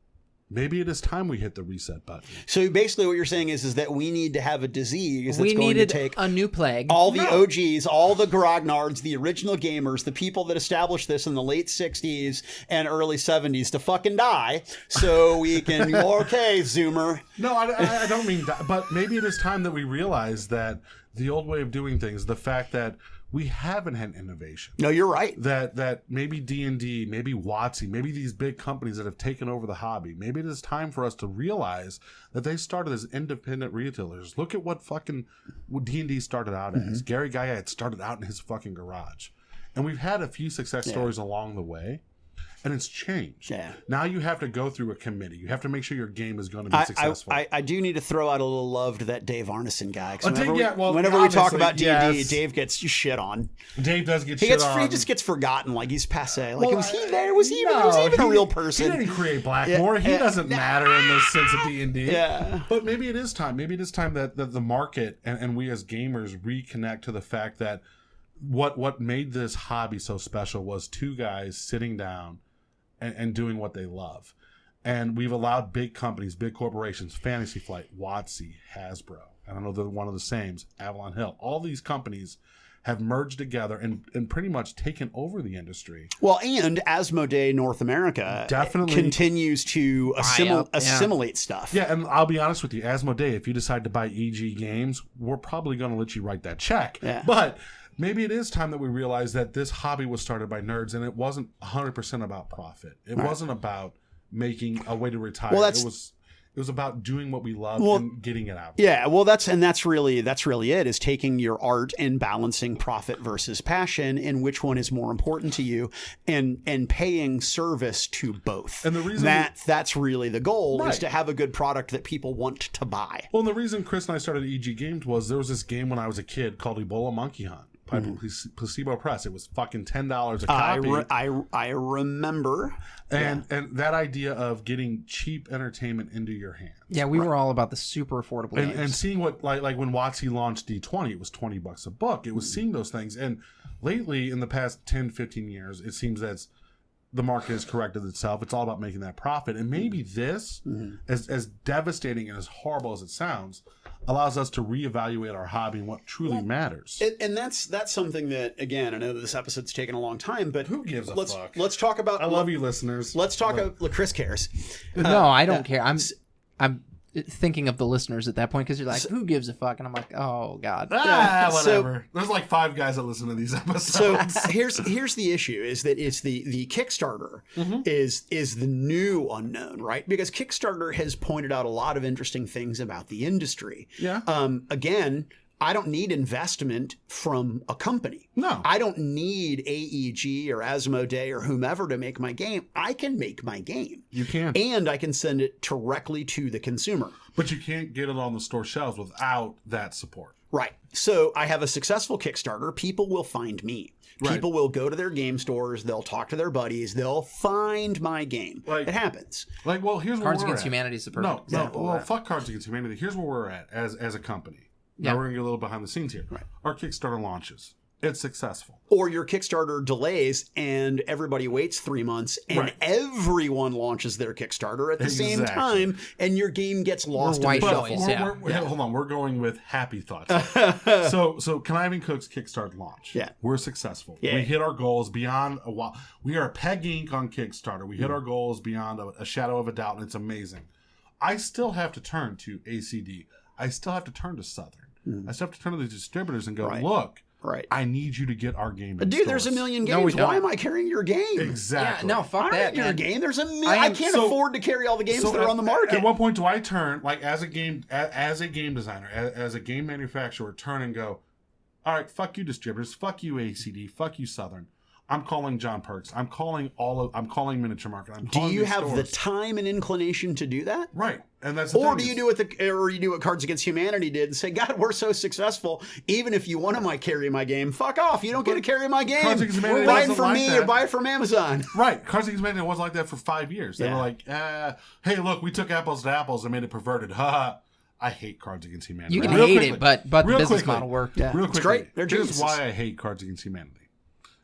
Maybe it is time we hit the reset button. So basically what you're saying is that we need to have a disease that's going to take a new plague. All the OGs, all the grognards, the original gamers, the people that established this in the late 60s and early 70s to fucking die so we can, okay, Zoomer. No, I don't mean that, but maybe it is time that we realize that the old way of doing things, the fact that we haven't had innovation. No, you're right. That maybe D&D, maybe WotC, maybe these big companies that have taken over the hobby, maybe it is time for us to realize that they started as independent retailers. Look at what D&D started out as. Gary Gygax started out in his fucking garage. And we've had a few success stories along the way. And it's changed. Yeah. Now you have to go through a committee. You have to make sure your game is going to be successful. I do need to throw out a little love to that Dave Arneson guy. Whenever we talk about D&D, Dave gets shit on. Dave does get shit on. He just gets forgotten, like he's passé. Like, was he there? Was he even a real person? He didn't create Blackmore. He doesn't matter in the sense of D&D. Yeah. But maybe it is time. Maybe it is time that the market and we as gamers reconnect to the fact that what made this hobby so special was two guys sitting down and doing what they love. And we've allowed big companies, big corporations, Fantasy Flight, WotC, Hasbro, I don't know, they're one of the same, Avalon Hill, all these companies have merged together and pretty much taken over the industry. Well, and Asmodee North America definitely continues to assimilate stuff. Yeah, and I'll be honest with you, Asmodee, if you decide to buy EG Games, we're probably going to let you write that check. Yeah. But maybe it is time that we realize that this hobby was started by nerds, and it wasn't 100% about profit. It wasn't about making a way to retire. Well, it was about doing what we love and getting it out. Yeah, well, that's really it, is taking your art and balancing profit versus passion, and which one is more important to you, and paying service to both. And the reason that's really the goal, is to have a good product that people want to buy. Well, and the reason Chris and I started EG Games was there was this game when I was a kid called Ebola Monkey Hunt. By Placebo Press. It was fucking $10 a copy. I remember. And that idea of getting cheap entertainment into your hands. Yeah, we were all about the super affordable games. And seeing what, like when WotC launched D20, it was $20 a book. It was seeing those things. And lately, in the past 10, 15 years, it seems that the market has corrected itself. It's all about making that profit. And maybe this, as devastating and as horrible as it sounds, allows us to reevaluate our hobby and what truly matters. And that's something that, again, I know that this episode's taken a long time, but who gives a fuck? Let's talk about. I love you, listeners. Let's talk about. Chris cares. No, I don't care. I'm thinking of the listeners at that point, because you're like, who gives a fuck? And I'm like, oh god. Whatever. There's like 5 guys that listen to these episodes. So here's the issue, is that it's the Kickstarter is the new unknown, right? Because Kickstarter has pointed out a lot of interesting things about the industry. Yeah. Again, I don't need investment from a company. No. I don't need AEG or Asmodee or whomever to make my game. I can make my game. You can. And I can send it directly to the consumer. But you can't get it on the store shelves without that support. Right. So I have a successful Kickstarter. People will find me. Right. People will go to their game stores. They'll talk to their buddies. They'll find my game. It happens. Here's where Cards we're Against at. Humanity is the perfect example. Well, fuck Cards Against Humanity. Here's where we're at as a company. Now we're going to get a little behind the scenes here. Right. Our Kickstarter launches. It's successful. Or your Kickstarter delays and everybody waits 3 months and everyone launches their Kickstarter at the same time and your game gets lost in the shuffle. Hold on. We're going with happy thoughts. So Conniving Cooks Kickstarter launch. Yeah. We're successful. Yeah. We hit our goals beyond a while. We are Peg Inc. on Kickstarter. We hit our goals beyond a shadow of a doubt, and it's amazing. I still have to turn to ACD. I still have to turn to Southern. I still have to turn to the distributors and go, look, I need you to get our game in Dude, stores. there's a million games. Why am I carrying your game? Exactly. Yeah, no, fuck that. Your game. There's a million. I can't afford to carry all the games that are on the market. At what point do I turn, like as a game designer, as a game manufacturer, turn and go, all right, fuck you distributors, fuck you ACD, fuck you Southern. I'm calling John Perks. I'm calling Miniature Market. Do you have the time and inclination to do that? Right. And that's the or do you do what Cards Against Humanity did and say, God, we're so successful. Even if you want to carry my game, fuck off. You don't get to carry my game. Cards Against Humanity buy it from me or buy it from Amazon. Right. Cards Against Humanity wasn't like that for 5 years. They were like, hey, look, we took apples to apples and made it perverted. Ha. I hate Cards Against Humanity. You can hate it, but the business model worked. Real quickly, it's great. Here's why I hate Cards Against Humanity.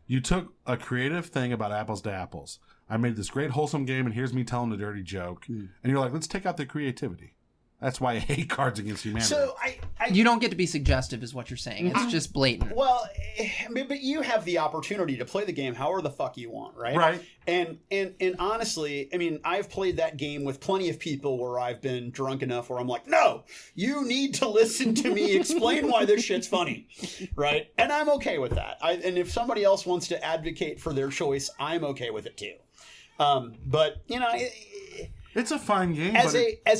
You took a creative thing about apples to apples. I made this great wholesome game, and here's me telling a dirty joke. And you're like, let's take out the creativity. That's why I hate Cards Against Humanity. So you don't get to be suggestive, is what you're saying. It's just blatant. Well, but you have the opportunity to play the game however the fuck you want, right? Right. And honestly, I mean, I've played that game with plenty of people where I've been drunk enough where I'm like, no, you need to listen to me explain why this shit's funny, right? And I'm okay with that. And if somebody else wants to advocate for their choice, I'm okay with it too. But you know. It's a fine game. As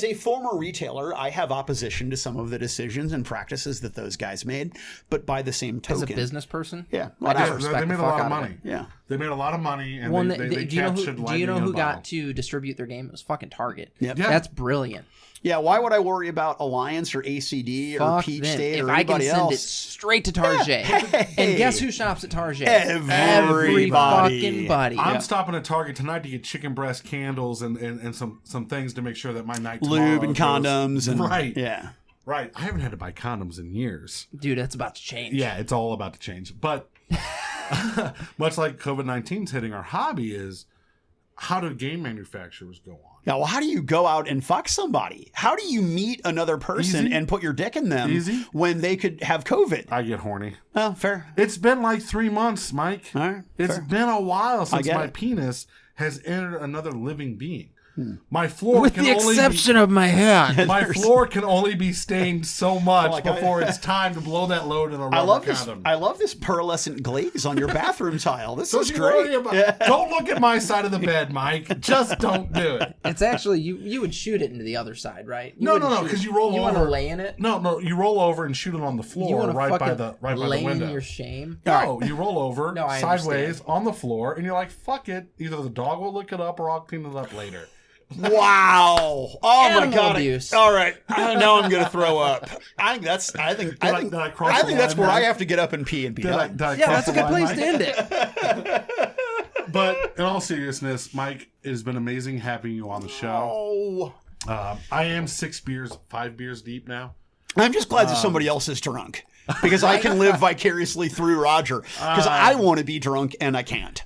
a former retailer, I have opposition to some of the decisions and practices that those guys made. But by the same token, as a business person, whatever. They made a lot of money. Yeah, They made a lot of money, and Well, they do you know captured who lightning in a who bottle. got to distribute their game? It was fucking Target. Yep. Yeah. That's brilliant. Yeah, why would I worry about Alliance or ACD or Fuck Peach them. State If or I can anybody send it else? straight to Target. Hey. And guess who shops at Target? Everybody. Every fucking buddy. I'm stopping at Target tonight to get chicken breast candles and some things to make sure that my night Lube tomorrow and goes- condoms and right. Yeah. Right. I haven't had to buy condoms in years. Dude, that's about to change. Yeah, it's all about to change. But much like COVID-19's hitting our hobby is, how do game manufacturers go on? Yeah, well, how do you go out and fuck somebody? How do you meet another person Easy. and put your dick in them Easy. when they could have COVID? I get horny. Oh, fair. It's been like 3 months, Mike. All right, It's fair. been a while since get my it. penis has entered another living being. My floor With can the only exception of my hand. my floor can only be stained so much before it's time to blow that load in a rubber I love this. condom. I love this pearlescent glaze on your bathroom tile. This Don't is you great. worry about- Don't look at my side of the bed, Mike. Just don't do it. It's actually, you would shoot it into the other side, right? You No, wouldn't no, shoot because it- you roll You over. want to lay in it? No, you roll over and shoot it on the You floor want to right by fucking the lay window. in your shame? No, you roll over No, I sideways understand. on the floor, and you're like, "Fuck it." Either the dog will lick it up, or I'll clean it up later. Wow! Oh my Animal god! abuse. All right, now I'm gonna throw up. I think that's where I have to get up and pee and be done. Yeah, that's a good place to end it. But in all seriousness, Mike, it has been amazing having you on the show. Oh, I am 5 beers deep now. I'm just glad that somebody else is drunk because I can live vicariously through Roger because I want to be drunk and I can't.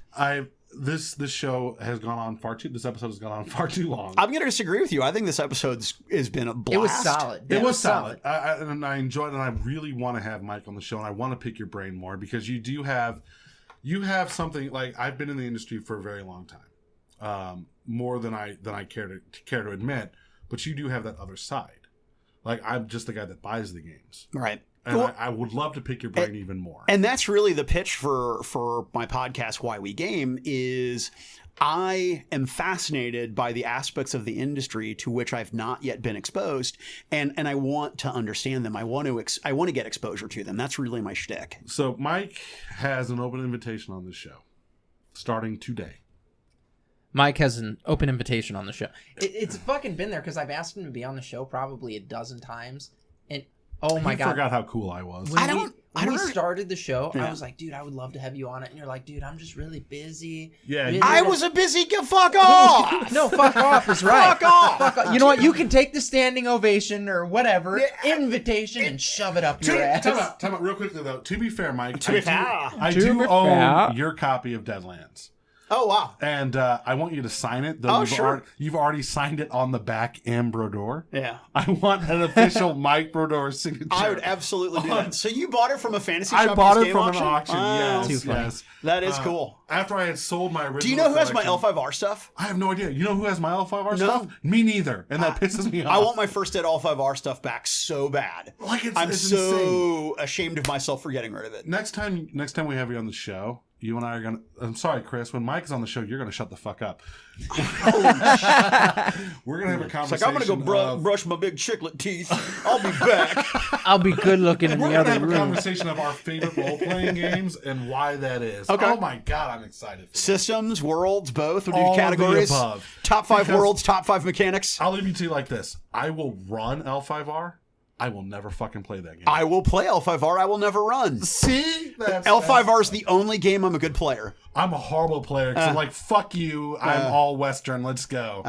This show has gone on far too. This episode has gone on far too long. I'm going to disagree with you. I think this episode has been a blast. It was solid. It was solid. And I enjoyed it. And I really want to have Mike on the show, and I want to pick your brain more because you have something like I've been in the industry for a very long time, more than I care to admit. But you do have that other side. Like I'm just the guy that buys the games, Right. and Well, I would love to pick your brain even more. And that's really the pitch for my podcast, Why We Game, is I am fascinated by the aspects of the industry to which I've not yet been exposed, and I want to understand them. I want to get exposure to them. That's really my shtick. So Mike has an open invitation on this show, starting today. Mike has an open invitation on the show. It's fucking been there because I've asked him to be on the show probably a dozen times. And oh my I God. forgot how cool I was. When we started the show, Yeah. I was like, dude, I would love to have you on it. And you're like, dude, I'm just really busy. Yeah, Busy. I was a busy fuck off. No, fuck off is right. Fuck off. Fuck off. You know what? You can take the standing ovation or whatever invitation and shove it up your ass. Time out real quickly though. To be fair, Mike, I To do be own fair. your copy of Deadlands. Oh wow. And I want you to sign it. Though you've already signed it on the back and Brodeur. Yeah. I want an official Mike Brodeur signature. I would absolutely do that. So you bought it from a fantasy shop? I bought it game from an auction. Wow. Yes, Too funny. yes. That is cool. After I had sold my original Do you know who has my collection- L5R stuff? I have no idea. You know who has my L5R No. stuff? Me neither. And that pisses me off. I want my first dead L5R stuff back so bad. Like I'm it's so insane. ashamed of myself for getting rid of it. Next time we have you on the show, you and I are gonna. I'm sorry, Chris. When Mike is on the show, you're gonna shut the fuck up. We're gonna have a It's conversation. like, I'm going to go brush my big chiclet teeth. I'll be back. I'll be good looking in We're the gonna other have a room. conversation of our favorite role playing games and why that is. Okay. Oh my god, I'm excited. For Systems, worlds, both. We'll All do of the categories. above. Top 5 Because- worlds, top 5 mechanics. I'll leave you to like this. I will run L5R. I will never fucking play that game. I will play L5R. I will never run. See? L5R is the only game I'm a good player. I'm a horrible player because I'm like, fuck you. I'm all Western. Let's go.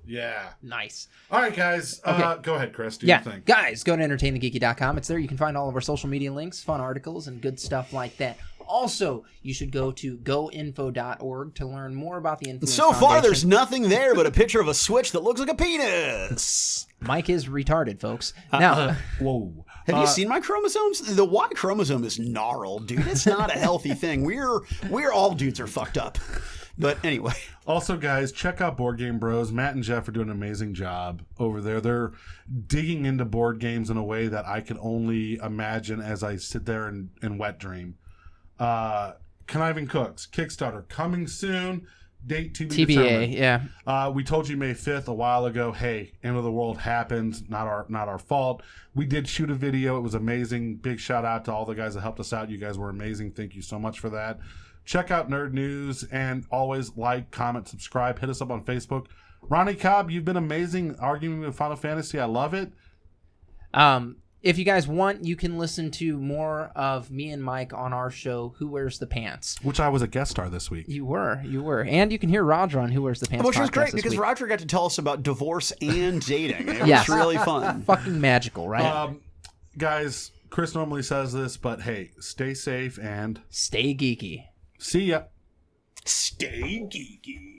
Yeah. Nice. All right, guys. Go ahead, Chris. Do Yeah, your thing. guys, go to entertainthegeeky.com. It's there. You can find all of our social media links, fun articles, and good stuff like that. Also, you should go to goinfo.org to learn more about the Influence So far, Foundation. there's nothing there but a picture of a switch that looks like a penis. Mike is retarded, folks. Now, Whoa. Have you seen my chromosomes? The Y chromosome is gnarled, dude. It's not a healthy thing. We're all dudes are fucked up. But anyway. Also, guys, check out Board Game Bros. Matt and Jeff are doing an amazing job over there. They're digging into board games in a way that I can only imagine as I sit there and wet dream. Conniving Cooks, Kickstarter, coming soon. Date to be TBA, determined. yeah. We told you May 5th a while ago. Hey, end of the world happens. Not our fault. We did shoot a video. It was amazing. Big shout out to all the guys that helped us out. You guys were amazing. Thank you so much for that. Check out Nerd News, and always like, comment, subscribe. Hit us up on Facebook. Ronnie Cobb, you've been amazing arguing with Final Fantasy. I love it. If you guys want, you can listen to more of me and Mike on our show, Who Wears the Pants? Which I was a guest star this week. You were. And you can hear Roger on Who Wears the Pants Which was podcast great this because week. Roger got to tell us about divorce and dating. It Yes. was really fun. Fucking magical, right? Guys, Chris normally says this, but hey, stay safe and Stay geeky. see ya. Stay geeky.